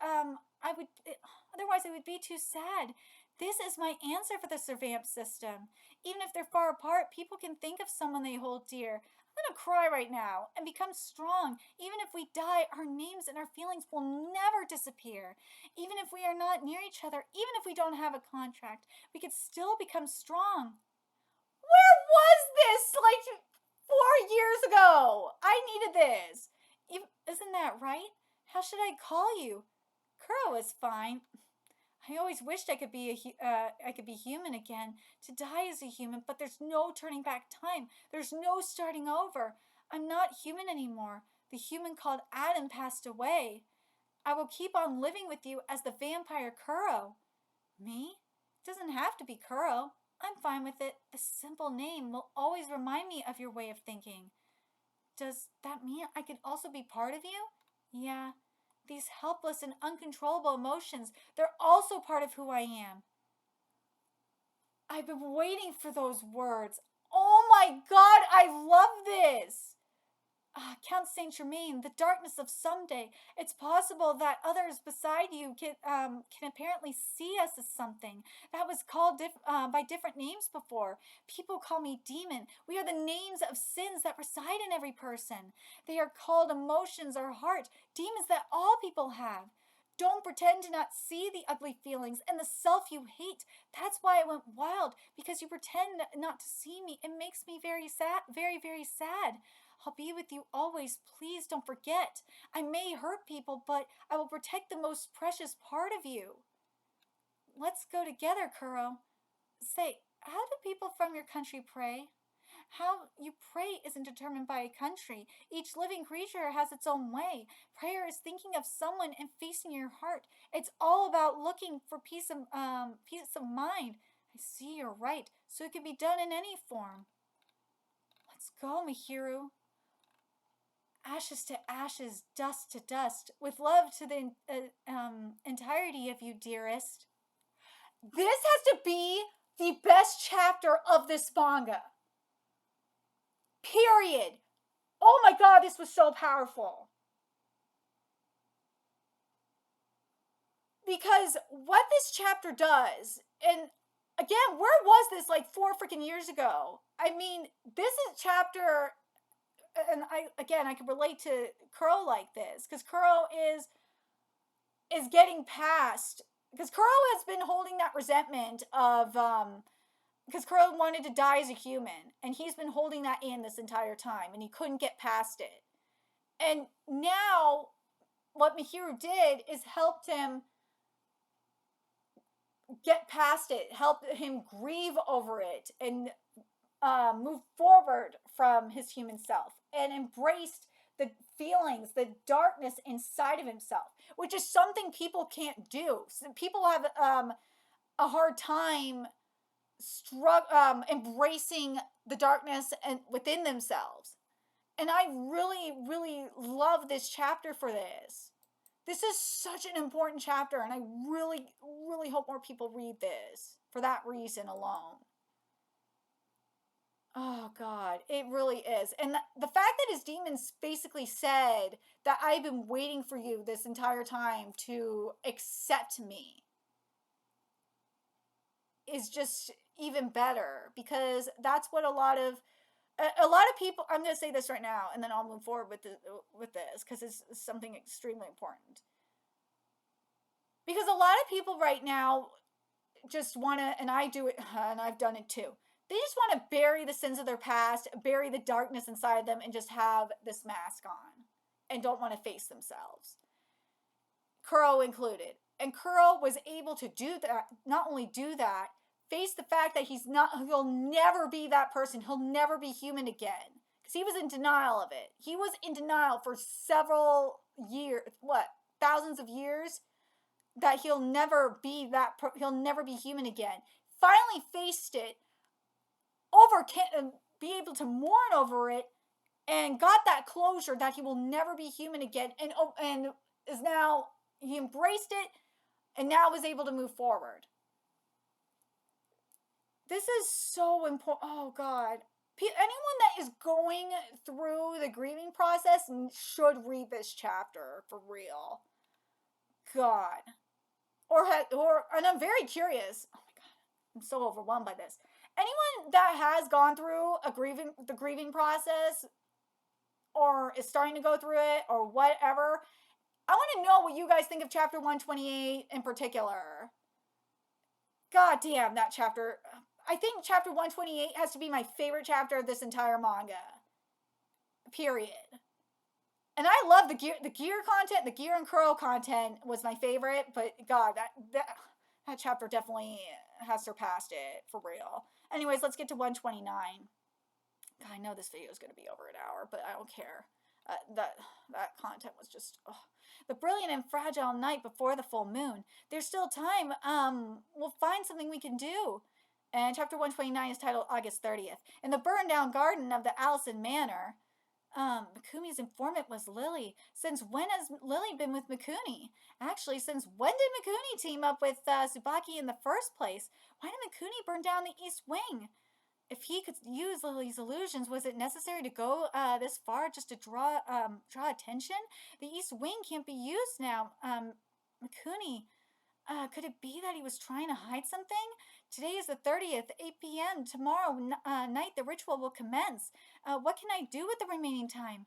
it would be too sad. This is my answer for the Servamp system. Even if they're far apart, people can think of someone they hold dear. I'm gonna cry right now and become strong. Even if we die, our names and our feelings will never disappear. Even if we are not near each other, even if we don't have a contract, we could still become strong. Where was this? Like 4 years ago. I needed this. Isn't that right? How should I call you? Kuro is fine. I always wished I could be human again, to die as a human, but there's no turning back time. There's no starting over. I'm not human anymore. The human called Adam passed away. I will keep on living with you as the vampire Kuro. Me? It doesn't have to be Kuro. I'm fine with it. The simple name will always remind me of your way of thinking. Does that mean I can also be part of you? Yeah. These helpless and uncontrollable emotions, they're also part of who I am. I've been waiting for those words. Oh my God, I love this. around Saint Germain, the darkness of someday. It's possible that others beside you can apparently see us as something that was called by different names before. People call me demon. We are the names of sins that reside in every person. They are called emotions or heart, demons that all people have. Don't pretend to not see the ugly feelings and the self you hate. That's why I went wild, because you pretend not to see me. It makes me very sad, very, very sad. I'll be with you always. Please don't forget. I may hurt people, but I will protect the most precious part of you. Let's go together, Kuro. Say, how do people from your country pray? How you pray isn't determined by a country. Each living creature has its own way. Prayer is thinking of someone and facing your heart. It's all about looking for peace of mind. I see you're right, so it can be done in any form. Let's go, Mihiru. Ashes to ashes, dust to dust. With love to the entirety of you, dearest. This has to be the best chapter of this manga. Period. Oh my god, this was so powerful. Because what this chapter does, and again, where was this like 4 freaking years ago? I mean, this is chapter, and I can relate to Kuro like this, because Kuro is getting past, because Kuro has been holding that resentment of, because Kuro wanted to die as a human, and he's been holding that in this entire time, and he couldn't get past it. And now, what Mihiru did is helped him get past it, helped him grieve over it, and move forward from his human self, and embraced the feelings, the darkness inside of himself, which is something people can't do. People have a hard time embracing the darkness and within themselves. And I really, really love this chapter for this. This is such an important chapter, and I really, really hope more people read this for that reason alone. Oh god, it really is. And the fact that his demons basically said that I've been waiting for you this entire time to accept me is just even better, because that's what a lot of people, I'm going to say this right now and then I'll move forward with this because it's something extremely important. Because a lot of people right now just want to, and I do it, and I've done it too, they just want to bury the sins of their past, bury the darkness inside them, and just have this mask on and don't want to face themselves. Kuro included. And Kuro was able to do that, not only do that, face the fact that he'll never be that person. He'll never be human again. Because he was in denial of it. He was in denial for several years, thousands of years, that he'll never be human again. Finally faced it, be able to mourn over it, and got that closure that he will never be human again, and is now, he embraced it, and now is able to move forward. This is so important. Oh god. Anyone that is going through the grieving process should read this chapter, for real. God. And I'm very curious. Oh my god. I'm so overwhelmed by this. Anyone that has gone through the grieving process, or is starting to go through it, or whatever, I want to know what you guys think of chapter 128 in particular. God damn, that chapter. I think chapter 128 has to be my favorite chapter of this entire manga. Period. And I love the gear content. The gear and Kuro content was my favorite, but god, that chapter definitely has surpassed it, for real. Anyways, let's get to 129. God, I know this video is going to be over an hour, but I don't care. That content was just... Oh. The brilliant and fragile night before the full moon. There's still time. We'll find something we can do. And chapter 129 is titled August 30th. In the burned down garden of the Allison Manor, Mikumi's informant was Lily. Since when has Lily been with Mikuni? Actually, since when did Mikuni team up with Tsubaki in the first place? Why did Mikuni burn down the East Wing? If he could use Lily's illusions, was it necessary to go this far just to draw attention? The East Wing can't be used now. Mikuni, could it be that he was trying to hide something? Today is the 30th, 8 p.m. Tomorrow night the ritual will commence. What can I do with the remaining time?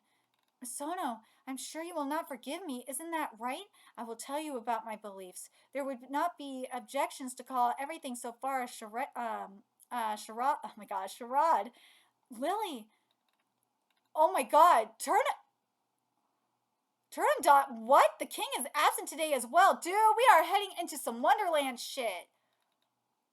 Sono, I'm sure you will not forgive me. Isn't that right? I will tell you about my beliefs. There would not be objections to call everything so far as charade. Oh my gosh, charade. Lily. Oh my god. Dot. What? The king is absent today as well. Dude, we are heading into some Wonderland shit.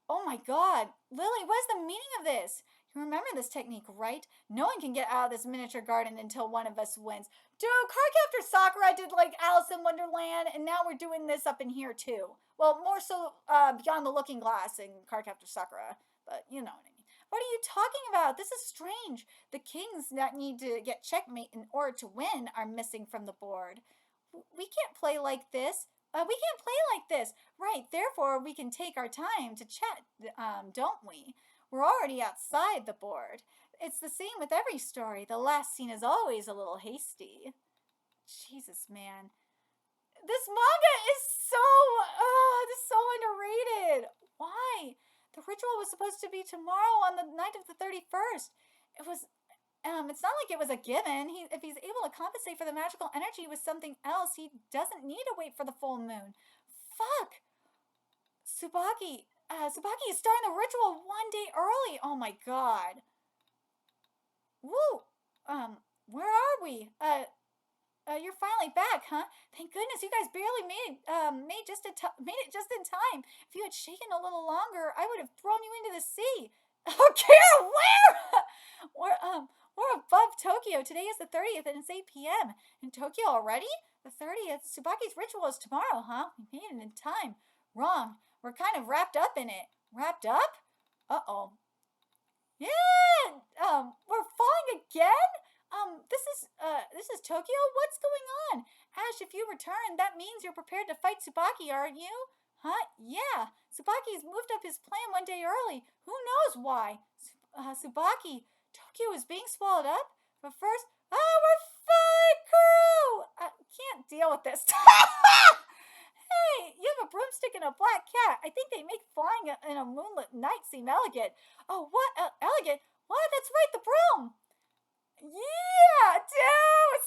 Oh my god. Lily, what is the meaning of this? You remember this technique, right? No one can get out of this miniature garden until one of us wins. Dude, Cardcaptor Sakura did like Alice in Wonderland, and now we're doing this up in here too. Well, more so Beyond the Looking Glass and Cardcaptor Sakura, but you know what I mean. What are you talking about? This is strange. The kings that need to get checkmate in order to win are missing from the board. We can't play like this. We can't play like this. Right, therefore we can take our time to chat, don't we? We're already outside the board. It's the same with every story. The last scene is always a little hasty. Jesus, man. This manga is so underrated. Why? The ritual was supposed to be tomorrow on the night of the 31st. It's not like it was a given. If he's able to compensate for the magical energy with something else, he doesn't need to wait for the full moon. Fuck! Tsubaki is starting the ritual one day early. Oh my god. Woo! Where are we? You're finally back, huh? Thank goodness you guys barely made it just in time. If you had shaken a little longer, I would have thrown you into the sea. Okay, where? We're above Tokyo. Today is the 30th and it's 8 p.m. In Tokyo already? The 30th? Tsubaki's ritual is tomorrow, huh? We made it in time. Wrong. We're kind of wrapped up in it. Wrapped up? Uh-oh. Yeah! We're falling again? This is Tokyo? What's going on? Ash, if you return, that means you're prepared to fight Tsubaki, aren't you? Huh? Yeah. Tsubaki's moved up his plan one day early. Who knows why? Tsubaki, Tokyo is being swallowed up? But first, we're fine, crew! I can't deal with this. Hey, you have a broomstick and a black cat. I think they make flying in a moonlit night seem elegant. Oh, what? Elegant? What? That's right, the broom. Yeah, dude,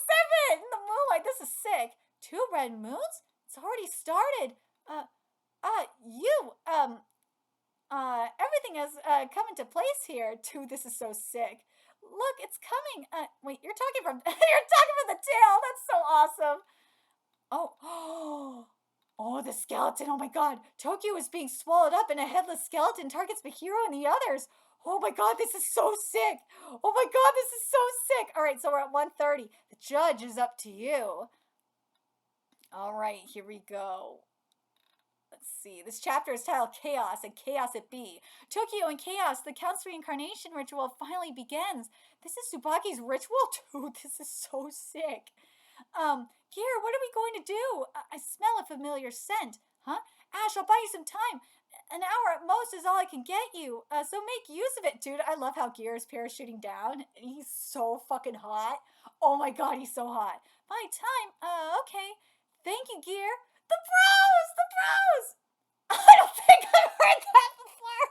7 in the moonlight. This is sick. 2 red moons? It's already started. Everything has come into place here. Dude, this is so sick. Look, it's coming. Wait, you're talking from the tail. That's so awesome. Oh, the skeleton. Oh my god. Tokyo is being swallowed up and a headless skeleton targets Bihiro and the others. Oh my god, this is so sick. Oh my god, this is so sick. All right, so we're at 1:30. The judge is up to you. All right, here we go. Let's see. This chapter is titled Chaos, and Chaos it be. Tokyo and Chaos, the Count's reincarnation ritual finally begins. This is Tsubaki's ritual? Dude, this is so sick. Gear, what are we going to do? I smell a familiar scent. Huh? Ash, I'll buy you some time. An hour at most is all I can get you. So make use of it, dude. I love how Gear is parachuting down. He's so fucking hot. Oh my god, he's so hot. My time? Okay. Thank you, Gear. The bros! I don't think I've heard that before.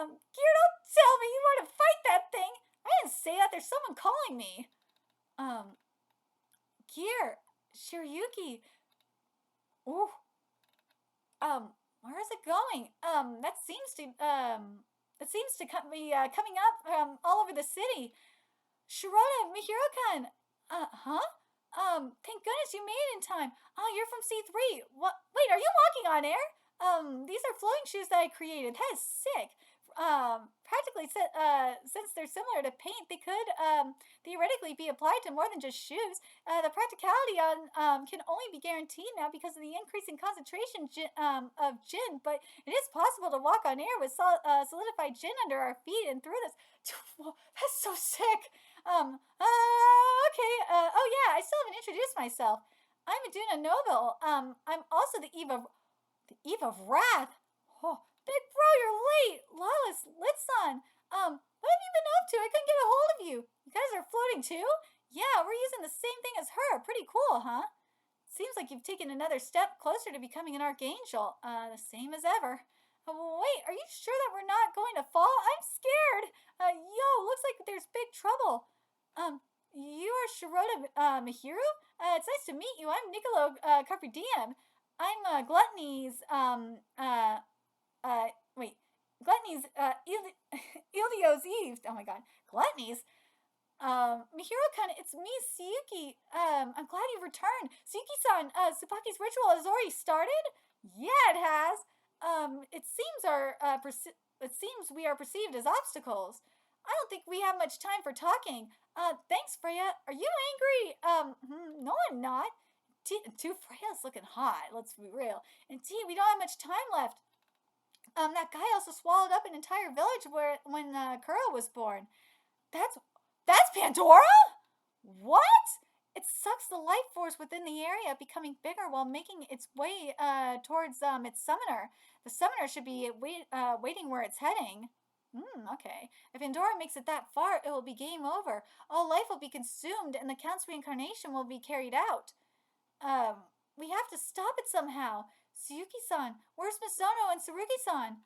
Gear, don't tell me you want to fight that thing. I didn't say that. There's someone calling me. Gear, Shiryuki. Ooh. Where is it going? That seems to be coming up all over the city. Shirota, Mihiro-kun. Huh? Thank goodness you made it in time. Oh, you're from C3. What? Wait, are you walking on air? These are floating shoes that I created. That is sick. Practically, since they're similar to paint, they could theoretically be applied to more than just shoes. The practicality can only be guaranteed now because of the increasing concentration of gin, but it is possible to walk on air with solidified gin under our feet and through this. That's so sick. Okay. Oh yeah, I still haven't introduced myself. I'm Aduna Noble. I'm also the Eve of Wrath. Oh, big bro, you're late. Lawless Litson. What have you been up to? I couldn't get a hold of you. You guys are floating too? Yeah, we're using the same thing as her. Pretty cool, huh? Seems like you've taken another step closer to becoming an archangel. The same as ever. Wait, are you sure that we're not going to fall? I'm scared. Yo, looks like there's big trouble. You are Shirota Mihiru? It's nice to meet you. I'm Nicolo Carpediem. I'm Gluttony's, wait. Gluttony's, Ildio's Eve. Oh my god. Gluttony's? Mihiro-kun, it's me, Tsuyuki. I'm glad you returned. Tsuyuki-san, Tsubaki's ritual has already started? Yeah, it has. It seems we are perceived as obstacles. I don't think we have much time for talking. Thanks, Freya. Are you angry? No, I'm not. Two Freya's looking hot, let's be real. And we don't have much time left. That guy also swallowed up an entire village when Kuro was born. That's Pandora? What? It sucks the life force within the area, becoming bigger while making its way towards its summoner. The summoner should be waiting where it's heading. Okay. If Pandora makes it that far, it will be game over. All life will be consumed, and the Count's reincarnation will be carried out. We have to stop it somehow. Tsuyuki-san, where's Misono and Tsurugi-san?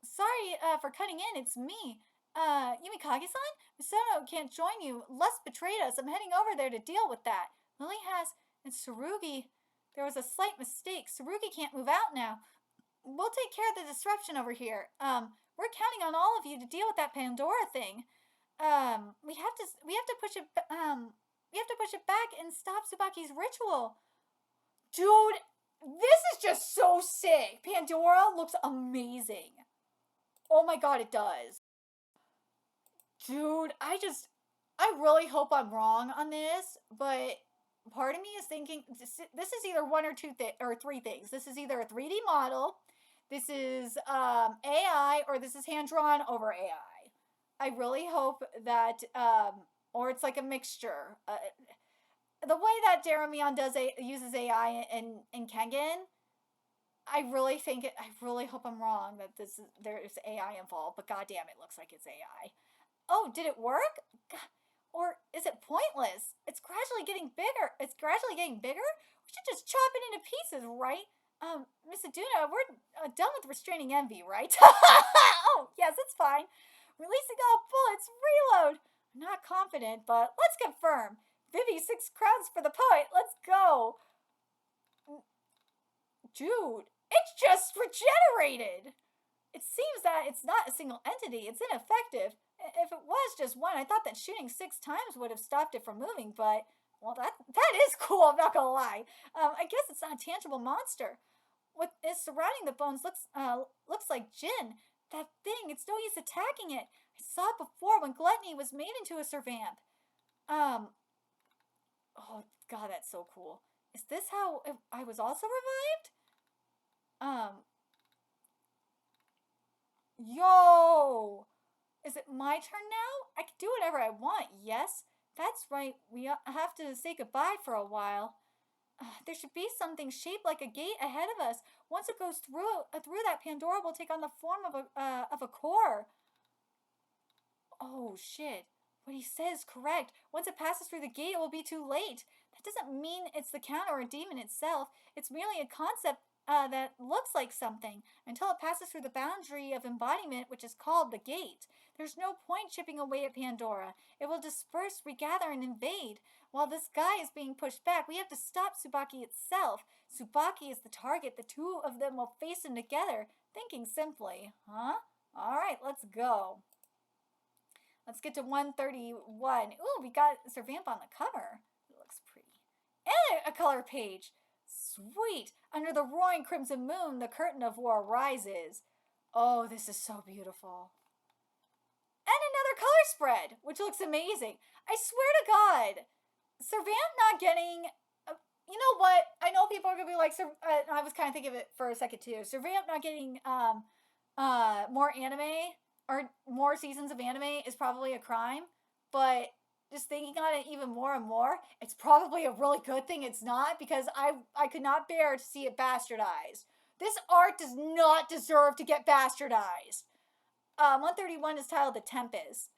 Sorry for cutting in, it's me. Yumikage-san? Misono can't join you. Lust betrayed us. I'm heading over there to deal with that. Lily has... And Tsurugi... There was a slight mistake. Tsurugi can't move out now. We'll take care of the disruption over here. We're counting on all of you to deal with that Pandora thing. We have to push it back and stop Tsubaki's ritual. Dude, this is just so sick. Pandora looks amazing. Oh my god, it does. Dude, I really hope I'm wrong on this, but part of me is thinking this is either one or three things. This is either a 3D model, this is AI, or this is hand-drawn over AI. I really hope that, or it's like a mixture. The way that Daramion uses AI in Kengan, I really hope I'm wrong that there's AI involved, but goddamn, it looks like it's AI. Oh, did it work? Or is it pointless? It's gradually getting bigger. We should just chop it into pieces, right? Miss Aduna, we're done with restraining envy, right? Oh, yes, it's fine. Releasing all bullets, reload. I'm not confident, but let's confirm. Vivi, 6 crowns for the poet. Let's go. Dude, it's just regenerated. It seems that it's not a single entity. It's ineffective. If it was just one, I thought that shooting 6 times would have stopped it from moving, but, well, that is cool, I'm not gonna lie. I guess it's not a tangible monster. What is surrounding the bones looks like Jinn. That thing, it's no use attacking it. I saw it before when Gluttony was made into a Servamp. Oh, God, that's so cool. Is this how I was also revived? Yo! Is it my turn now? I can do whatever I want, yes? That's right, we have to say goodbye for a while. There should be something shaped like a gate ahead of us. Once it goes through that, Pandora will take on the form of a core. Oh, shit. What he says is correct. Once it passes through the gate, it will be too late. That doesn't mean it's the Count or a demon itself. It's merely a concept that looks like something until it passes through the boundary of embodiment, which is called the gate. There's no point chipping away at Pandora. It will disperse, regather, and invade. While this guy is being pushed back, we have to stop Tsubaki itself. Tsubaki is the target. The two of them will face him together. Thinking simply. Huh? Alright, let's go. Let's get to 131. Ooh, we got Servamp on the cover. It looks pretty. And a color page. Sweet. Under the roaring crimson moon, the curtain of war rises. Oh, this is so beautiful. And another color spread, which looks amazing. I swear to God, Servamp not getting... you know what? I know people are going to be like... I was kind of thinking of it for a second, too. Servamp not getting more anime... or more seasons of anime is probably a crime, but just thinking on it even more and more, it's probably a really good thing it's not, because I could not bear to see it bastardized. This art does not deserve to get bastardized. 131 is titled The Tempest.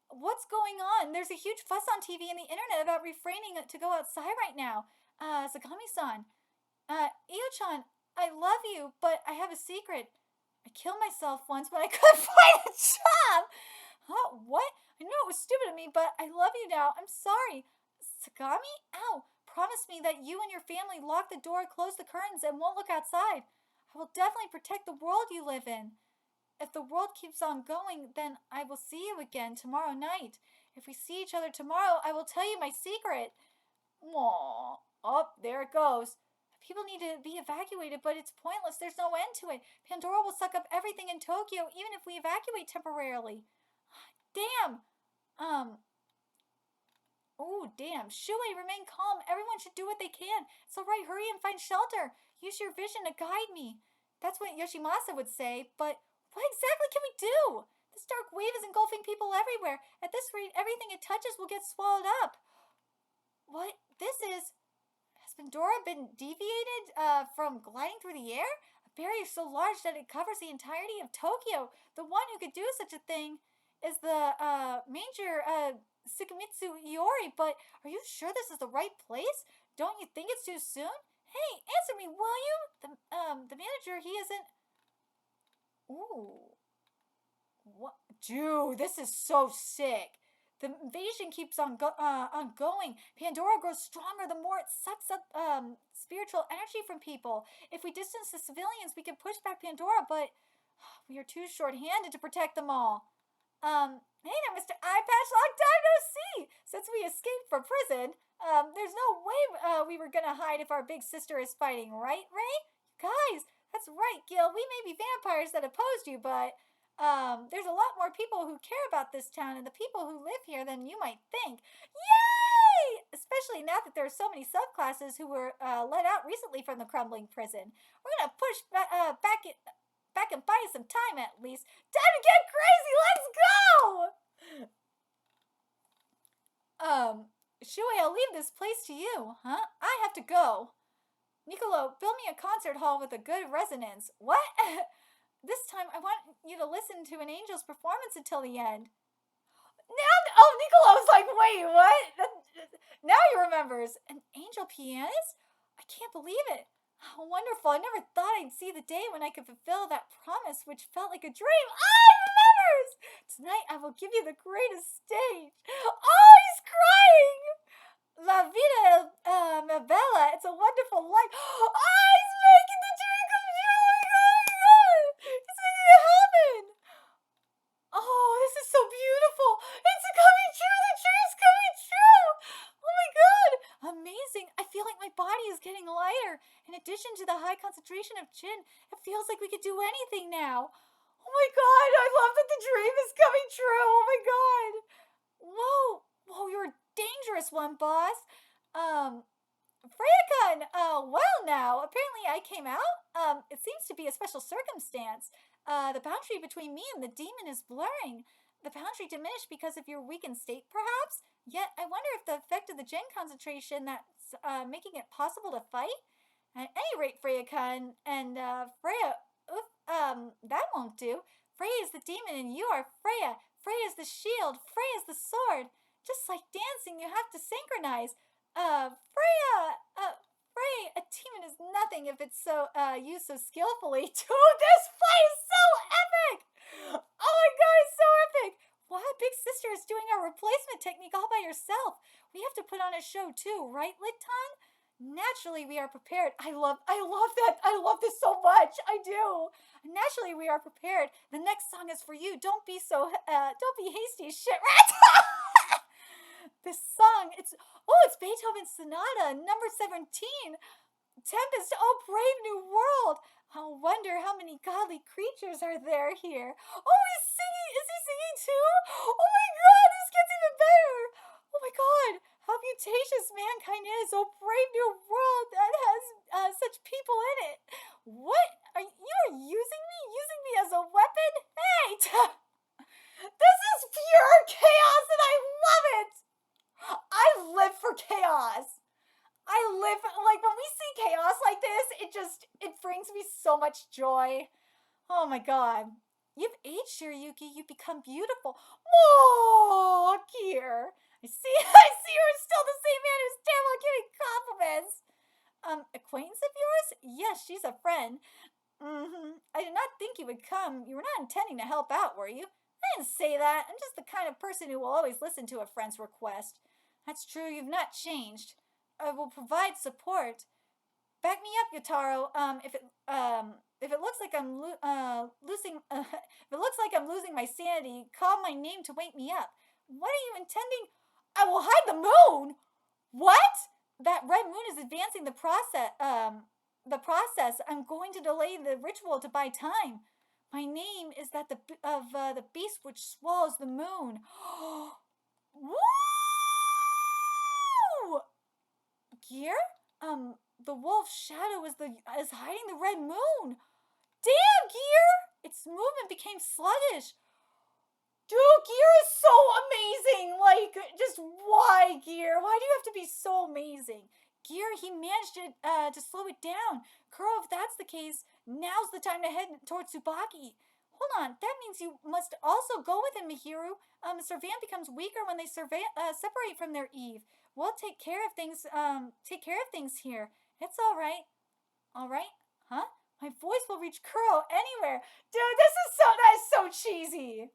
What's going on? There's a huge fuss on TV and the internet about refraining to go outside right now. Sakami-san. Iyo-chan, I love you, but I have a secret. I killed myself once when I couldn't find a job. Huh? What? I know it was stupid of me, but I love you now. I'm sorry. Sakami? Ow. Promise me that you and your family lock the door, close the curtains, and won't look outside. I will definitely protect the world you live in. If the world keeps on going, then I will see you again tomorrow night. If we see each other tomorrow, I will tell you my secret. Aww. Oh, there it goes. People need to be evacuated, but it's pointless. There's no end to it. Pandora will suck up everything in Tokyo, even if we evacuate temporarily. Damn. Oh, damn. Shuei, remain calm. Everyone should do what they can. It's alright. Hurry and find shelter. Use your vision to guide me. That's what Yoshimasa would say, but what exactly can we do? This dark wave is engulfing people everywhere. At this rate, everything it touches will get swallowed up. What? This is... Has Pandora been deviated from gliding through the air? A barrier so large that it covers the entirety of Tokyo. The one who could do such a thing is the Major Sukemitsu Iori, but are you sure this is the right place? Don't you think it's too soon? Hey, answer me, will you? The manager, he isn't... Ooh. What? Dude, this is so sick. The invasion keeps on going. Pandora grows stronger the more it sucks up spiritual energy from people. If we distance the civilians, we can push back Pandora, but we are too short-handed to protect them all. Hey now, Mr. Eyepatch, long time no see! Since we escaped from prison, there's no way we were gonna hide if our big sister is fighting, right, Ray? Guys, that's right, Gil. We may be vampires that opposed you, but there's a lot more people who care about this town and the people who live here than you might think. Yay! Especially now that there are so many subclasses who were let out recently from the crumbling prison. We're gonna push back and buy some time at least. Time to get crazy! Let's go! Shuei, I'll leave this place to you. Huh? I have to go. Nicolo, build me a concert hall with a good resonance. What? This time, I want you to listen to an angel's performance until the end. Oh, Nicolo's like, wait, what? Now he remembers. An angel pianist? I can't believe it. How wonderful. I never thought I'd see the day when I could fulfill that promise, which felt like a dream. Ah, he remembers! Tonight, I will give you the greatest stage. Oh, he's crying! La vida bella. It's a wonderful life. Oh, he's making the dream come true. Oh my God. He's making it happen. Oh, this is so beautiful. It's coming true. The dream's coming true. Oh my God. Amazing. I feel like my body is getting lighter. In addition to the high concentration of Jin, it feels like we could do anything now. Oh my God. I love that the dream is coming true. Oh my God. Whoa, you're a dangerous one, boss. Freya-kun, well now, apparently I came out. It seems to be a special circumstance. The boundary between me and the demon is blurring. The boundary diminished because of your weakened state, perhaps? Yet, I wonder if the effect of the Gen concentration that's making it possible to fight? At any rate, Freya-kun, and Freya, that won't do. Freya is the demon and you are Freya. Freya is the shield. Freya is the sword. Just like dancing, you have to synchronize. Freya, a demon is nothing if it's so used so skillfully. Dude, this fight is so epic! Oh my God, it's so epic! What? Big Sister is doing our replacement technique all by herself. We have to put on a show too, right, Lit-tan? Naturally, we are prepared. I love that. I love this so much. I do. Naturally, we are prepared. The next song is for you. Don't be hasty, shit rat. This song, it's Beethoven's Sonata, number 17. Tempest, oh brave new world. I wonder how many godly creatures are there here. Oh, he's singing. Is he singing too? Oh my God, this gets even better. Oh my God, how mutacious mankind is. Oh brave new world that has such people in it. What? You are using me as a weapon? Hey! This is pure chaos and I love it. I live for chaos. Like when we see chaos like this, it brings me so much joy. Oh my God. You've aged, Shiryuki. You've become beautiful. Whoa, Gear. I see you're still the same man who's terrible at giving compliments. Acquaintance of yours? Yes, she's a friend. I did not think you would come. You were not intending to help out, were you? I didn't say that. I'm just the kind of person who will always listen to a friend's request. That's true. You've not changed. I will provide support. Back me up, Yotaro. If it looks like I'm losing, if it looks like I'm losing my sanity, call my name to wake me up. What are you intending? I will hide the moon. What? That red moon is advancing the process. I'm going to delay the ritual to buy time. My name is that the beast which swallows the moon. Woo! Gear? The wolf's shadow is hiding the red moon. Damn, Gear! Its movement became sluggish. Dude, Gear is so amazing. Like, just why, Gear? Why do you have to be so amazing? Gear, he managed to slow it down. Kuro, if that's the case, now's the time to head towards Tsubaki. Hold on, that means you must also go with him, Mihiru. Servamp becomes weaker when they separate from their Eve. We'll take care of things here. It's all right. All right? Huh? My voice will reach Kuro anywhere. Dude, that is so cheesy.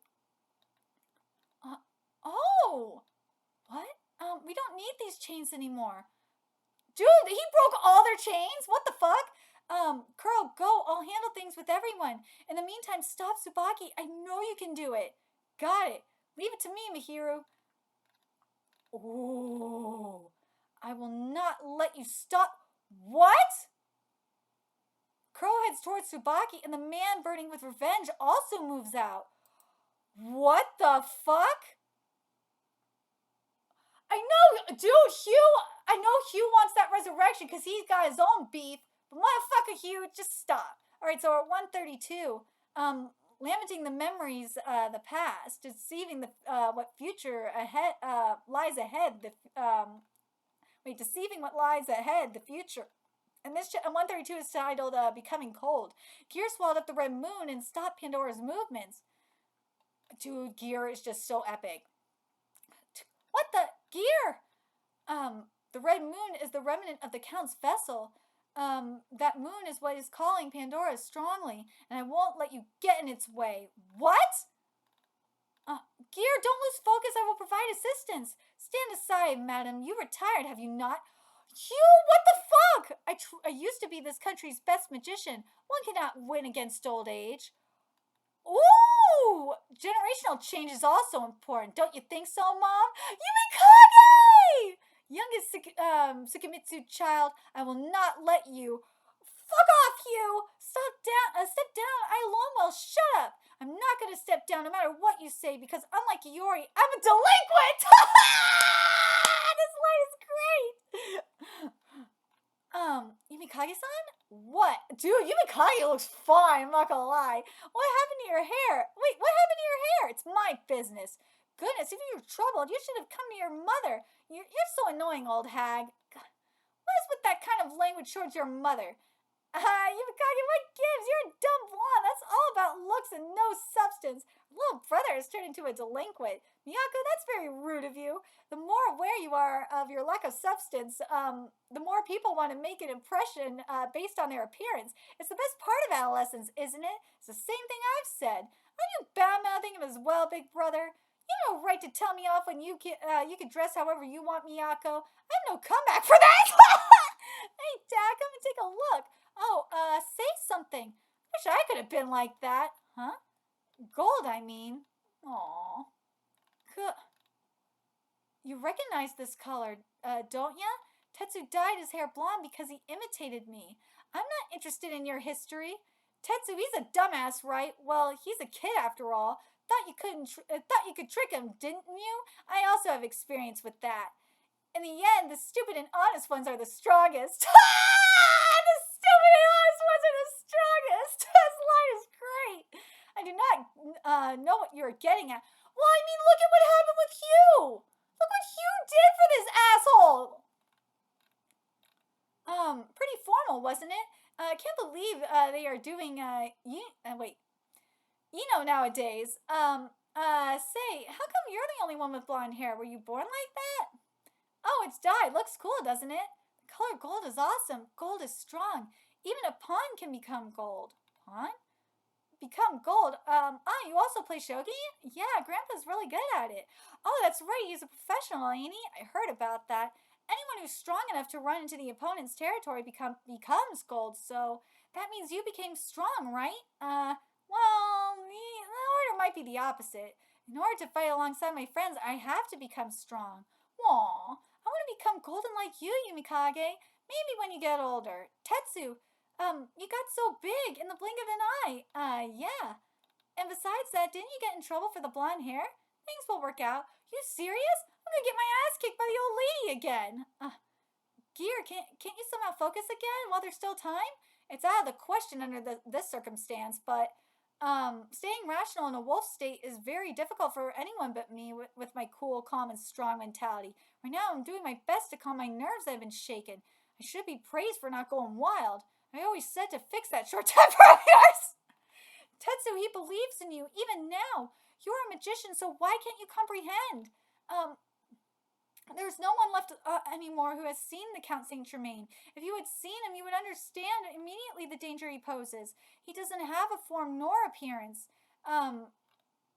Oh. What? We don't need these chains anymore. Dude, he broke all their chains? What the fuck? Kuro, go. I'll handle things with everyone. In the meantime, stop Tsubaki. I know you can do it. Got it. Leave it to me, Mihiru. Ooh. I will not let you stop. What? Kuro heads towards Tsubaki, and the man burning with revenge also moves out. What the fuck? I know Hugh wants that resurrection because he's got his own beef. But motherfucker, Hugh, just stop. Alright, so we're at 132. Lamenting the memories, the past, deceiving the what future ahead lies ahead. Deceiving what lies ahead, the future. And this 132 is titled "Becoming Cold." Gear swallowed up the red moon and stopped Pandora's movements. Dude, Gear is just so epic. What the Gear? The red moon is the remnant of the Count's vessel. That moon is what is calling Pandora strongly, and I won't let you get in its way. What? Gear, don't lose focus. I will provide assistance. Stand aside, madam. You retired, have you not? You, what the fuck? I used to be this country's best magician. One cannot win against old age. Ooh! Generational change is also important. Don't you think so, Mom? Yumikage! Youngest Sukemitsu child, I will not let you. Fuck off, Hugh! Step down. I alone will. Shut up. I'm not going to step down no matter what you say because unlike Iori, I'm a delinquent! This line is great! Yumikage-san? What? Dude, Yumikage looks fine, I'm not gonna lie. What happened to your hair? Wait, what happened to your hair? It's my business. Goodness, if you were troubled, you should have come to your mother. You're so annoying, old hag. God, what is with that kind of language towards your mother? Yumikage, what gives? You're a dumb blonde. That's all about looks and no substance. Little brother has turned into a delinquent. Miyako, that's very rude of you. The more aware you are of your lack of substance, the more people want to make an impression based on their appearance. It's the best part of adolescence, isn't it? It's the same thing I've said. Aren't you bad-mouthing him as well, big brother? You have no right to tell me off when you can dress however you want, Miyako. I have no comeback for that. Hey, Dad, come and take a look. Oh, say something. Wish I could have been like that. Huh? Gold, I mean. Aww. You recognize this color, don't ya? Tetsu dyed his hair blonde because he imitated me. I'm not interested in your history. Tetsu, he's a dumbass, right? Well, he's a kid after all. Thought you could trick him, didn't you? I also have experience with that. In the end, the stupid and honest ones are the strongest. The stupid and honest ones are the strongest. This line is great. I do not know what you're getting at. Well, I mean, look at what happened with Hugh. Look what Hugh did for this asshole. Pretty formal, wasn't it? I can't believe they are doing, wait. Nowadays. Say, how come you're the only one with blonde hair? Were you born like that? Oh, it's dyed. Looks cool, doesn't it? The color gold is awesome. Gold is strong. Even a pawn can become gold. Pawn? Become gold. You also play shogi? Yeah, Grandpa's really good at it. Oh, that's right. He's a professional, ain't he? I heard about that. Anyone who's strong enough to run into the opponent's territory becomes gold. So that means you became strong, right? The order might be the opposite. In order to fight alongside my friends, I have to become strong. Aw, I want to become golden like you, Yumikage. Maybe when you get older. Tetsu, you got so big in the blink of an eye. Yeah. And besides that, didn't you get in trouble for the blonde hair? Things will work out. You serious? I'm gonna get my ass kicked by the old lady again. Gear, can't you somehow focus again while there's still time? It's out of the question under this circumstance, but staying rational in a wolf state is very difficult for anyone but me with my cool, calm, and strong mentality. Right now, I'm doing my best to calm my nerves that have been shaken. I should be praised for not going wild. I always said to fix that short temper of yours. Tetsu, he believes in you, even now. You're a magician, so why can't you comprehend? There's no one left anymore who has seen the Count Saint Germain. If you had seen him, you would understand immediately the danger he poses. He doesn't have a form nor appearance.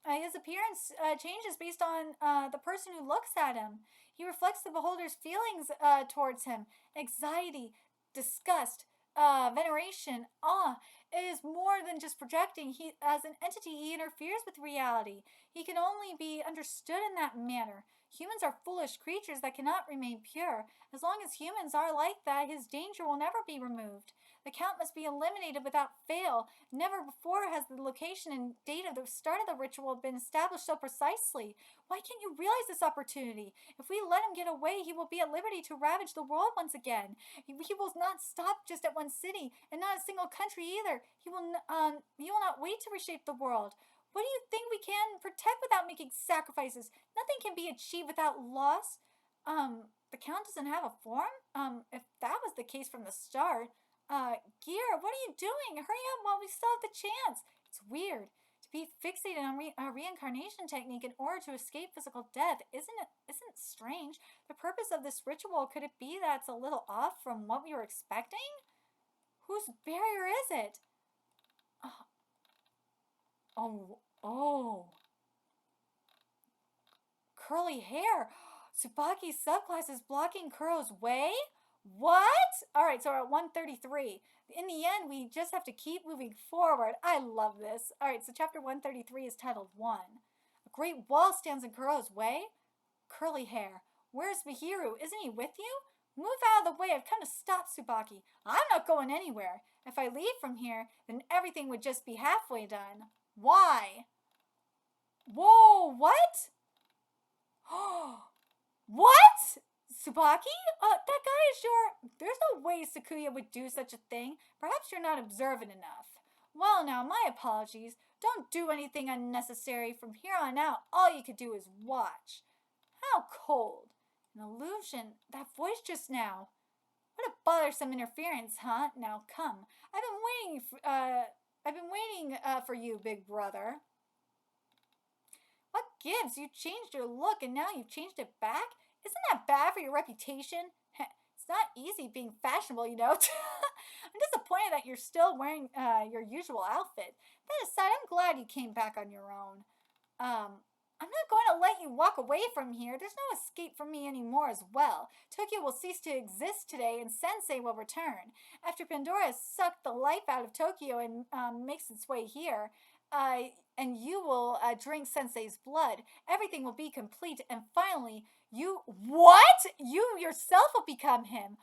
His appearance changes based on the person who looks at him. He reflects the beholder's feelings towards him: anxiety, disgust, veneration, awe. It is more than just projecting. As an entity, he interferes with reality. He can only be understood in that manner. Humans are foolish creatures that cannot remain pure. As long as humans are like that, his danger will never be removed. The Count must be eliminated without fail. Never before has the location and date of the start of the ritual been established so precisely. Why can't you realize this opportunity? If we let him get away, he will be at liberty to ravage the world once again. He will not stop just at one city, and not a single country either. He will not wait to reshape the world. What do you think we can protect without making sacrifices? Nothing can be achieved without loss. The Count doesn't have a form? If that was the case from the start. Gear, what are you doing? Hurry up while we still have the chance. It's weird. To be fixated on a reincarnation technique in order to escape physical death, isn't it strange? The purpose of this ritual, could it be that it's a little off from what we were expecting? Whose barrier is it? Oh. Curly hair. Tsubaki's subclass is blocking Kuro's way? What? Alright, so we're at 133. In the end, we just have to keep moving forward. I love this. Alright, so chapter 133 is titled 1. A great wall stands in Kuro's way? Curly hair. Where's Mihiru? Isn't he with you? Move out of the way. I've come to stop Tsubaki. I'm not going anywhere. If I leave from here, then everything would just be halfway done. Why? Whoa, what? What? Tsubaki? That guy is your... There's no way Sakuya would do such a thing. Perhaps you're not observant enough. Well, now, my apologies. Don't do anything unnecessary. From here on out, all you could do is watch. How cold. An illusion. That voice just now. What a bothersome interference, huh? Now come. I've been waiting for you, big brother. What gives? You changed your look and now you've changed it back? Isn't that bad for your reputation? It's not easy being fashionable, you know. I'm disappointed that you're still wearing your usual outfit. That aside, I'm glad you came back on your own. I'm not going to let you walk away from here. There's no escape from me anymore as well. Tokyo will cease to exist today and Sensei will return. After Pandora has sucked the life out of Tokyo and makes its way here, and you will drink Sensei's blood, everything will be complete, and finally, you yourself will become him.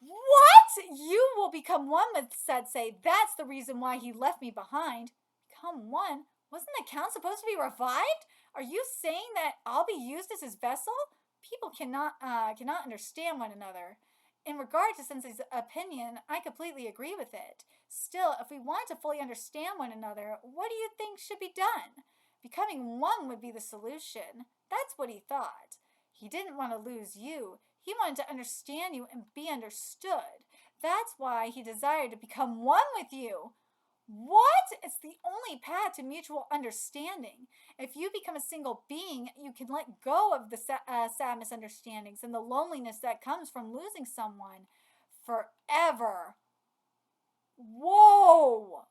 What? You will become one with Sensei. That's the reason why he left me behind. Become one? Wasn't the Count supposed to be revived? Are you saying that I'll be used as his vessel? People cannot understand one another. In regard to Sensei's opinion, I completely agree with it. Still, if we want to fully understand one another, what do you think should be done? Becoming one would be the solution. That's what he thought. He didn't want to lose you. He wanted to understand you and be understood. That's why he desired to become one with you. What? It's the only path to mutual understanding. If you become a single being, you can let go of the sad misunderstandings and the loneliness that comes from losing someone forever. Whoa!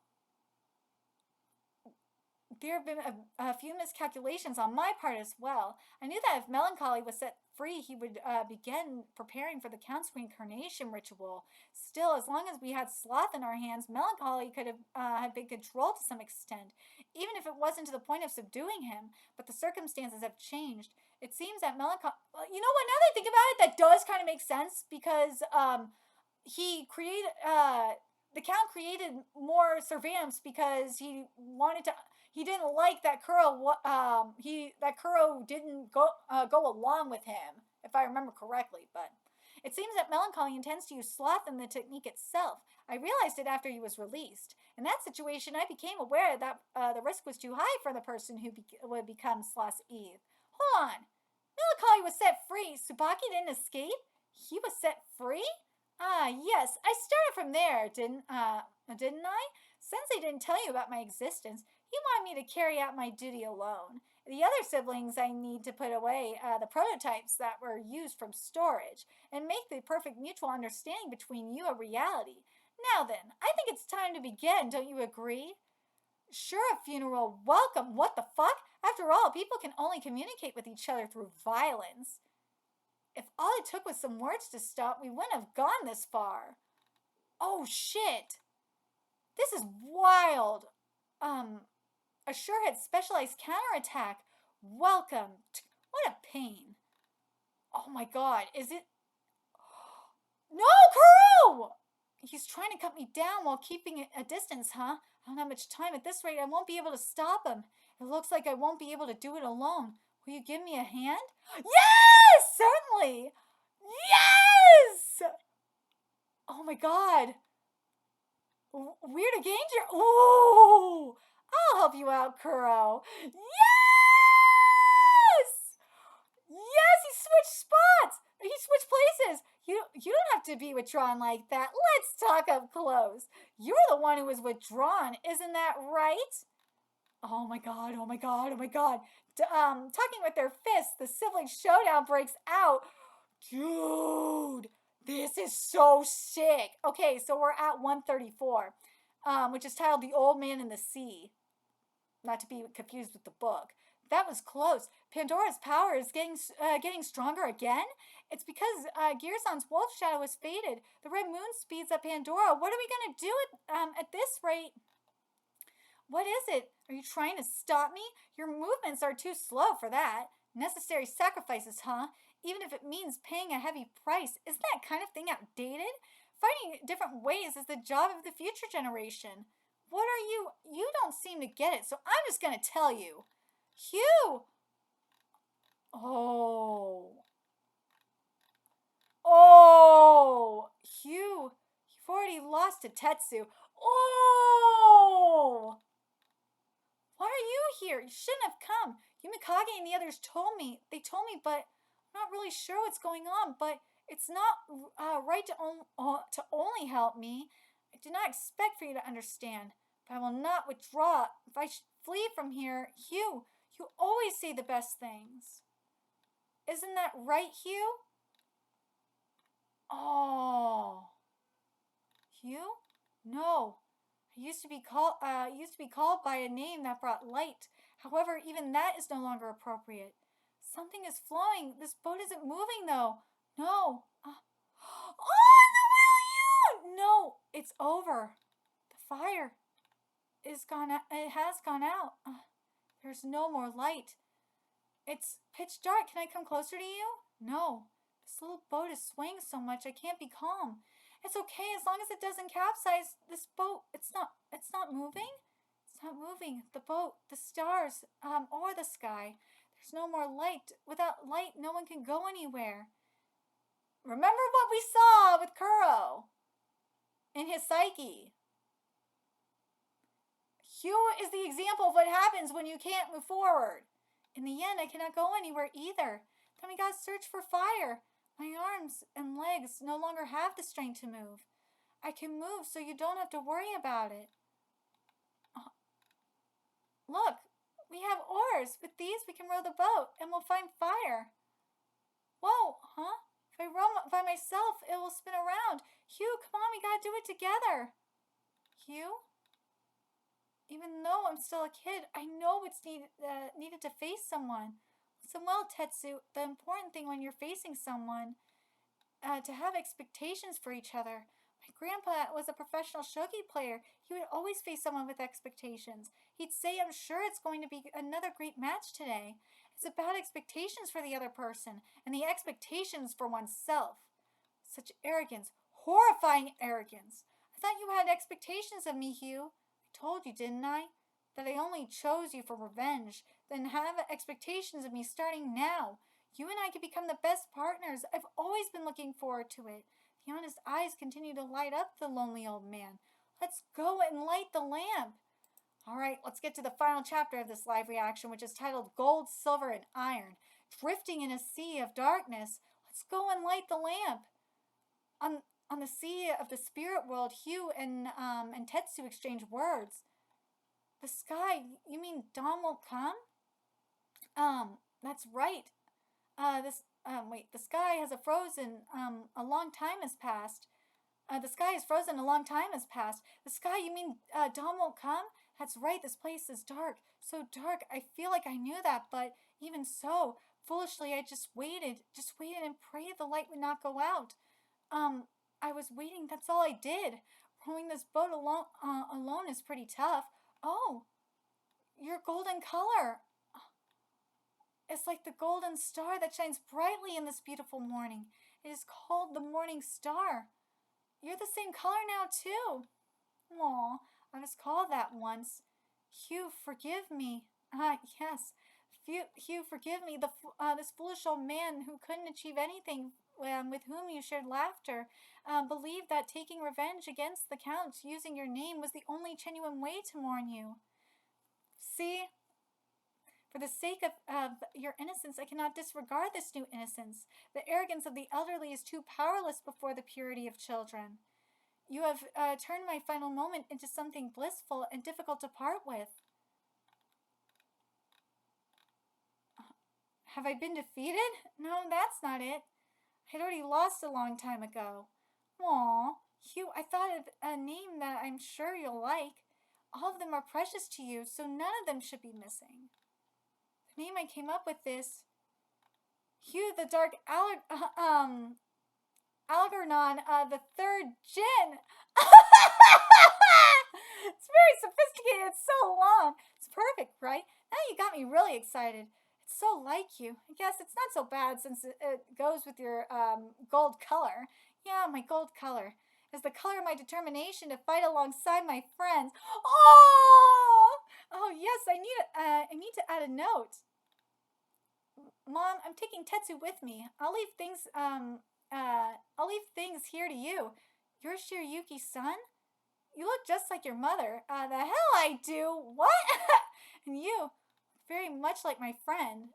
There have been a few miscalculations on my part as well. I knew that if Melancholy was set free, he would begin preparing for the Count's reincarnation ritual. Still, as long as we had Sloth in our hands, Melancholy could have been controlled to some extent, even if it wasn't to the point of subduing him. But the circumstances have changed. It seems that Melancholy. You know what? Now that I think about it, that does kind of make sense because he created. The Count created more Servamps because he wanted to. He didn't like that Kuro. That Kuro didn't go along with him, if I remember correctly. But it seems that Melancholy intends to use Sloth in the technique itself. I realized it after he was released. In that situation, I became aware that the risk was too high for the person who would become Sloth's Eve. Hold on. Melancholy was set free. Tsubaki didn't escape. He was set free. Ah, yes. I started from there, didn't I? Since I didn't tell you about my existence, you want me to carry out my duty alone. The other siblings I need to put away the prototypes that were used from storage and make the perfect mutual understanding between you a reality. Now then, I think it's time to begin, don't you agree? Sure, a funeral. Welcome. What the fuck? After all, people can only communicate with each other through violence. If all it took was some words to stop, we wouldn't have gone this far. Oh shit. This is wild. A Surehead specialized counterattack. Welcome. What a pain. Oh my god, is it... No, Kuro! He's trying to cut me down while keeping a distance, huh? I don't have much time. At this rate, I won't be able to stop him. It looks like I won't be able to do it alone. Will you give me a hand? Yes! Certainly! Yes! Oh my god. Weird danger. Ooh! I'll help you out, Kuro. Yes! Yes, he switched spots. He switched places. You don't have to be withdrawn like that. Let's talk up close. You're the one who was withdrawn, isn't that right? Oh my god, oh my god, oh my god. Talking with their fists, the sibling showdown breaks out. Dude, this is so sick. Okay, so we're at 134, which is titled The Old Man in the Sea. Not to be confused with the book. That was close. Pandora's power is getting stronger again? It's because Gearson's wolf shadow has faded. The red moon speeds up Pandora. What are we going to do at this rate? What is it? Are you trying to stop me? Your movements are too slow for that. Necessary sacrifices, huh? Even if it means paying a heavy price. Isn't that kind of thing outdated? Finding different ways is the job of the future generation. What are you? You don't seem to get it, so I'm just going to tell you. Hugh! Oh. Oh! Hugh, you've already lost to Tetsu. Oh! Why are you here? You shouldn't have come. Yumikage and the others told me. They told me, but I'm not really sure what's going on. But it's not right to only help me. I do not expect for you to understand. But I will not withdraw. If I flee from here, Hugh, you always say the best things. Isn't that right, Hugh? Oh. Hugh? No. I used to be called by a name that brought light. However, even that is no longer appropriate. Something is flowing. This boat isn't moving, though. No. Oh, the wheel, you! No, it's over. The fire is gone. It has gone out. There's no more light. It's pitch dark. Can I come closer to you? No. This little boat is swaying so much I can't be calm. It's okay as long as it doesn't capsize. This boat, it's not moving. It's not moving. The boat, the stars, or the sky. There's no more light. Without light, no one can go anywhere. Remember what we saw with Kuro in his psyche. Hugh is the example of what happens when you can't move forward. In the end, I cannot go anywhere either. Then we gotta search for fire. My arms and legs no longer have the strength to move. I can move so you don't have to worry about it. Look, we have oars. With these, we can row the boat, and we'll find fire. Whoa, huh? If I row by myself, it will spin around. Hugh, come on, we gotta do it together. Hugh? Even though I'm still a kid, I know it's needed to face someone. Listen well, Tetsu, the important thing when you're facing someone, to have expectations for each other. My grandpa was a professional shogi player. He would always face someone with expectations. He'd say, I'm sure it's going to be another great match today. It's about expectations for the other person and the expectations for oneself. Such arrogance, horrifying arrogance. I thought you had expectations of me, Hugh. I told you, didn't I? That I only chose you for revenge, then have expectations of me starting now. You and I could become the best partners. I've always been looking forward to it. The honest eyes continue to light up the lonely old man. Let's go and light the lamp. All right, let's get to the final chapter of this live reaction, which is titled Gold, Silver, and Iron. Drifting in a sea of darkness. Let's go and light the lamp. On the sea of the spirit world, Hugh and Tetsu exchange words. The sky, you mean dawn won't come? That's right. The sky has frozen. A long time has passed. The sky is frozen. A long time has passed. The sky, you mean dawn won't come? That's right. This place is dark. So dark. I feel like I knew that, but even so, foolishly, I just waited and prayed the light would not go out. I was waiting. That's all I did. Rowing this boat alone is pretty tough. Oh, your golden color. It's like the golden star that shines brightly in this beautiful morning. It is called the morning star. You're the same color now, too. Aw, I was called that once. Hugh, forgive me. Yes. Hugh, forgive me. This foolish old man who couldn't achieve anything, with whom you shared laughter, believed that taking revenge against the Count using your name was the only genuine way to mourn you. See? For the sake of your innocence, I cannot disregard this new innocence. The arrogance of the elderly is too powerless before the purity of children. You have turned my final moment into something blissful and difficult to part with. Have I been defeated? No, that's not it. I'd already lost a long time ago. Aw, Hugh, I thought of a name that I'm sure you'll like. All of them are precious to you, so none of them should be missing. The name I came up with is Hugh the Dark Algernon, the Third Djinn. It's very sophisticated. It's so long. It's perfect, right? Now you got me really excited. It's so like you. I guess it's not so bad since it goes with your gold color. Yeah, my gold color is the color of my determination to fight alongside my friends. Oh yes, I need to add a note. Mom, I'm taking Tetsu with me. I'll leave things here to you. You're Shiryuki's son? You look just like your mother. The hell I do. What? And you, very much like my friend.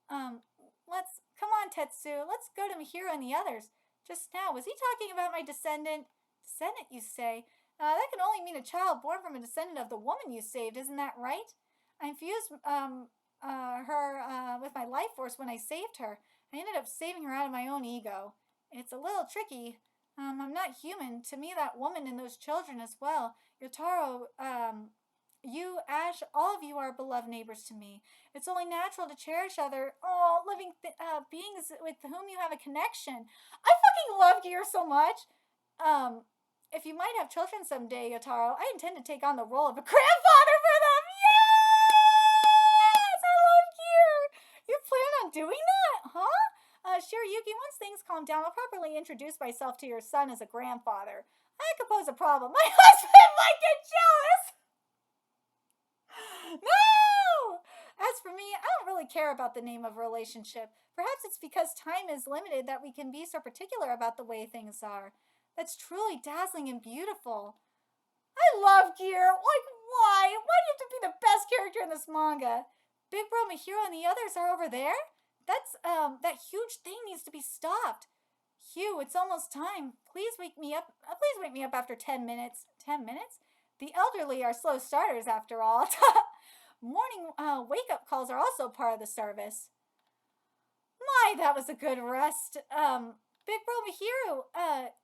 Come on, Tetsu. Let's go to Mihiro and the others. Just now, was he talking about my descendant? Descendant, you say? That can only mean a child born from a descendant of the woman you saved, isn't that right? I infused her with my life force when I saved her. I ended up saving her out of my own ego. It's a little tricky. I'm not human. To me, that woman and those children as well. Yotaro, you, Ash, all of you are beloved neighbors to me. It's only natural to cherish other living beings with whom you have a connection. I fucking love Gear so much. If you might have children someday, Yotaro, I intend to take on the role of a grandfather for them. Yes! I love Gear. You plan on doing that? Huh? Shiryuki, once things calm down, I'll properly introduce myself to your son as a grandfather. I could pose a problem. My husband might get jealous. No! As for me, I don't really care about the name of a relationship. Perhaps it's because time is limited that we can be so particular about the way things are. That's truly dazzling and beautiful. I love Gear. Like, why? Why do you have to be the best character in this manga? Big Bro Mihiro and the others are over there? That huge thing needs to be stopped. Hugh, it's almost time. Please wake me up. Please wake me up after 10 minutes. 10 minutes? The elderly are slow starters, after all. Morning wake-up calls are also part of the service. My, that was a good rest. Big Bro Mihiru,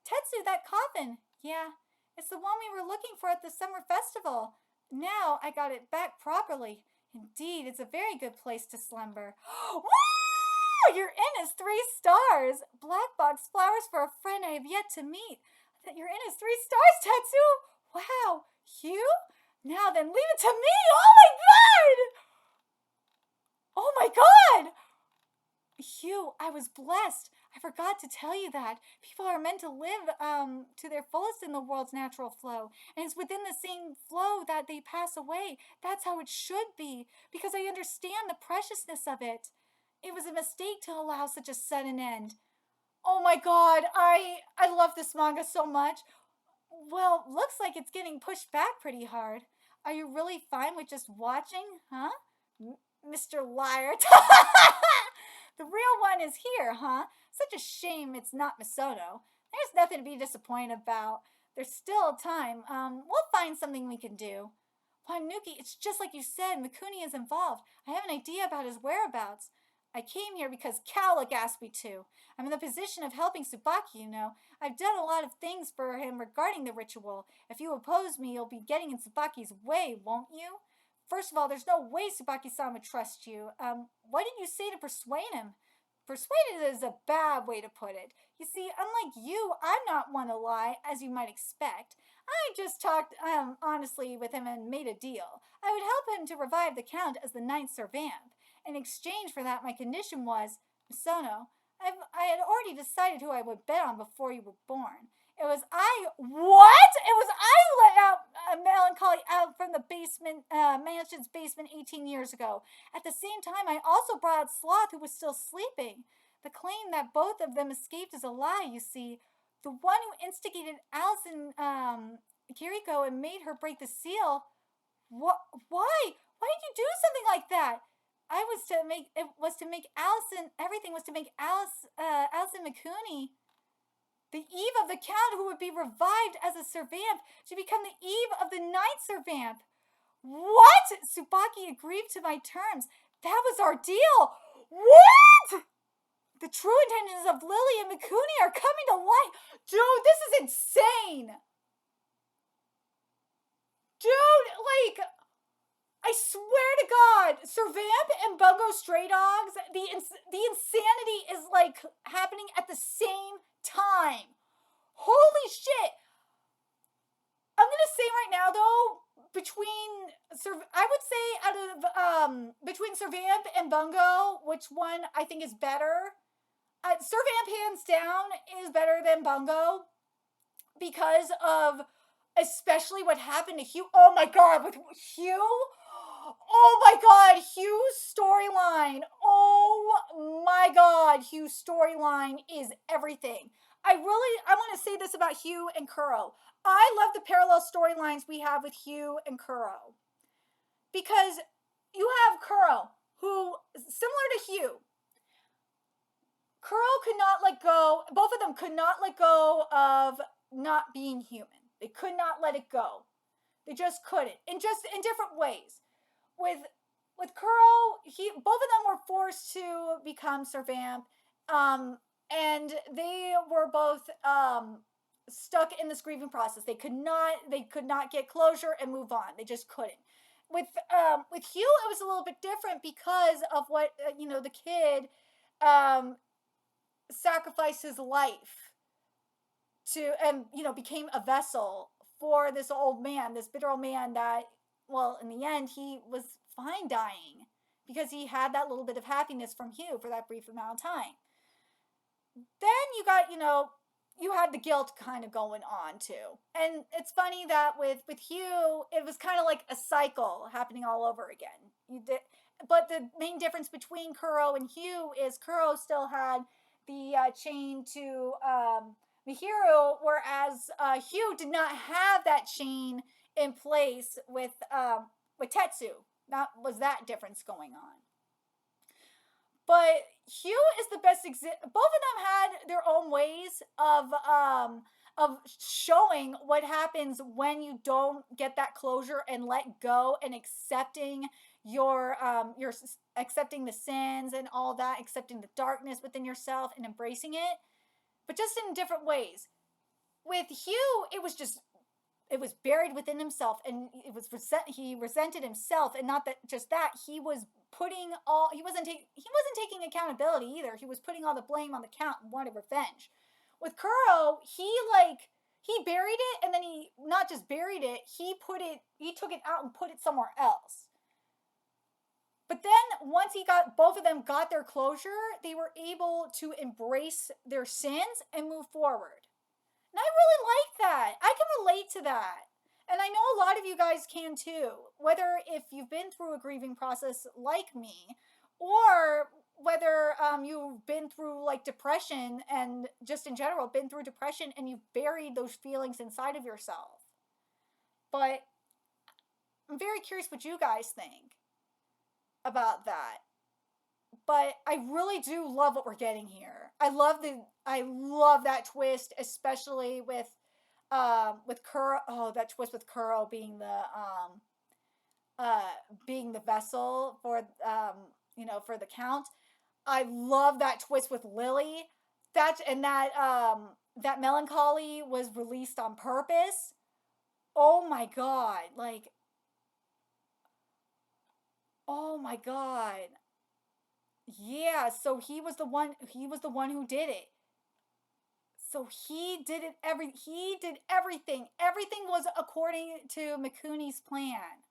Tetsu, that coffin. Yeah, it's the one we were looking for at the summer festival. Now I got it back properly. Indeed, it's a very good place to slumber. Woo! Your inn is 3 stars. Black box flowers for a friend I have yet to meet. That your inn is 3 stars, Tetsu. Wow, Hugh? Now then, leave it to me. Oh my god! Hugh, I was blessed. I forgot to tell you that. People are meant to live to their fullest in the world's natural flow. And it's within the same flow that they pass away. That's how it should be, because I understand the preciousness of it. It was a mistake to allow such a sudden end. Oh my god, I love this manga so much. Well, looks like it's getting pushed back pretty hard. Are you really fine with just watching, huh? Mr. Liar. The real one is here, huh? Such a shame it's not Misoto. There's nothing to be disappointed about. There's still time. We'll find something we can do. Nuki, it's just like you said. Mikuni is involved. I have an idea about his whereabouts. I came here because Cowlick asked me to. I'm in the position of helping Tsubaki, you know. I've done a lot of things for him regarding the ritual. If you oppose me, you'll be getting in Tsubaki's way, won't you? First of all, there's no way Tsubaki-san would trust you. What did you say to persuade him? Persuaded is a bad way to put it. You see, unlike you, I'm not one to lie, as you might expect. I just talked honestly with him and made a deal. I would help him to revive the Count as the ninth Servamp. In exchange for that, my condition was, Misono, I had already decided who I would bet on before you were born. It was I who let out Melancholy out from the mansion's basement 18 years ago. At the same time, I also brought out Sloth, who was still sleeping. The claim that both of them escaped is a lie, you see. The one who instigated Alison Kiriko and made her break the seal. Why? Why did you do something like that? Everything was to make Alison Mikuni, the Eve of the Count, who would be revived as a Servamp, to become the Eve of the ninth Servamp. What? Tsubaki agreed to my terms. That was our deal. What? The true intentions of Lily and Mikuni are coming to light. Dude, this is insane. Dude, like, I swear to God, Servamp and Bungo Stray Dogs, the insanity is like happening at the same time. Holy shit. I'm gonna say right now though, between Servamp and Bungo, which one I think is better? Servamp hands down is better than Bungo because of especially what happened to Hugh. Oh my god, with Hugh? Oh my god, Hugh's storyline. Oh my god, Hugh's storyline is everything. I want to say this about Hugh and Kuro. I love the parallel storylines we have with Hugh and Kuro. Because you have Kuro, who, similar to Hugh, Kuro could not let go, both of them could not let go of not being human. They could not let it go. They just couldn't, in different ways. With Kuro, both of them were forced to become Servamp, and they were both stuck in this grieving process. They could not get closure and move on. They just couldn't. With Hugh, it was a little bit different because of what the kid sacrificed his life to, and became a vessel for this old man, this bitter old man that, well, in the end, he was fine dying because he had that little bit of happiness from Hugh for that brief amount of time. Then you got, you had the guilt kind of going on too. And it's funny that with Hugh, it was kind of like a cycle happening all over again. But the main difference between Kuro and Hugh is Kuro still had the chain to Mihiru, whereas Hugh did not have that chain in place with Tetsu. That was that difference going on. But Hugh is the best example. Both of them had their own ways of showing what happens when you don't get that closure and let go and accepting you're accepting the sins and all that, accepting the darkness within yourself and embracing it, but just in different ways. With Hugh, it was buried within himself, and he resented himself, and not that just that, he wasn't taking accountability either. He was putting all the blame on the count and wanted revenge. With Kuro, he buried it, and then he not just buried it, he took it out and put it somewhere else. But then once both of them got their closure, they were able to embrace their sins and move forward. And I really like that. I can relate to that. And I know a lot of you guys can too. Whether if you've been through a grieving process like me, or whether you've been through like depression and just in general been through depression and you've buried those feelings inside of yourself. But I'm very curious what you guys think about that. But I really do love what we're getting here. I love that twist, especially with Kuro. Oh, that twist with Kuro being the vessel for for the count. I love that twist with Lily. That melancholy was released on purpose. Oh my god, like, oh my god. Yeah, so he was the one who did it. So he did everything. Everything was according to Mikuni's plan.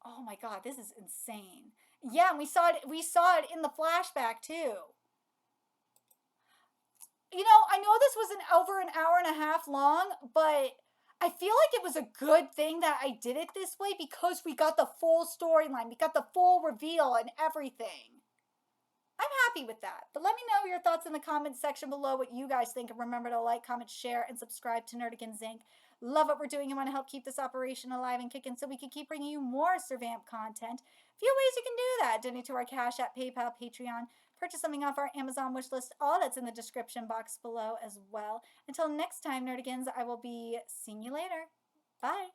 Oh my god, this is insane. Yeah, and we saw it in the flashback too. I know this was over an hour and a half long, but I feel like it was a good thing that I did it this way because we got the full storyline. We got the full reveal and everything. I'm happy with that. But let me know your thoughts in the comments section below, what you guys think. And remember to like, comment, share, and subscribe to Nerdigans Inc. Love what we're doing and want to help keep this operation alive and kicking so we can keep bringing you more Servamp content. A few ways you can do that. Donate to our Cash App, PayPal, Patreon. Purchase something off our Amazon wishlist. All that's in the description box below as well. Until next time, Nerdigans, I will be seeing you later. Bye.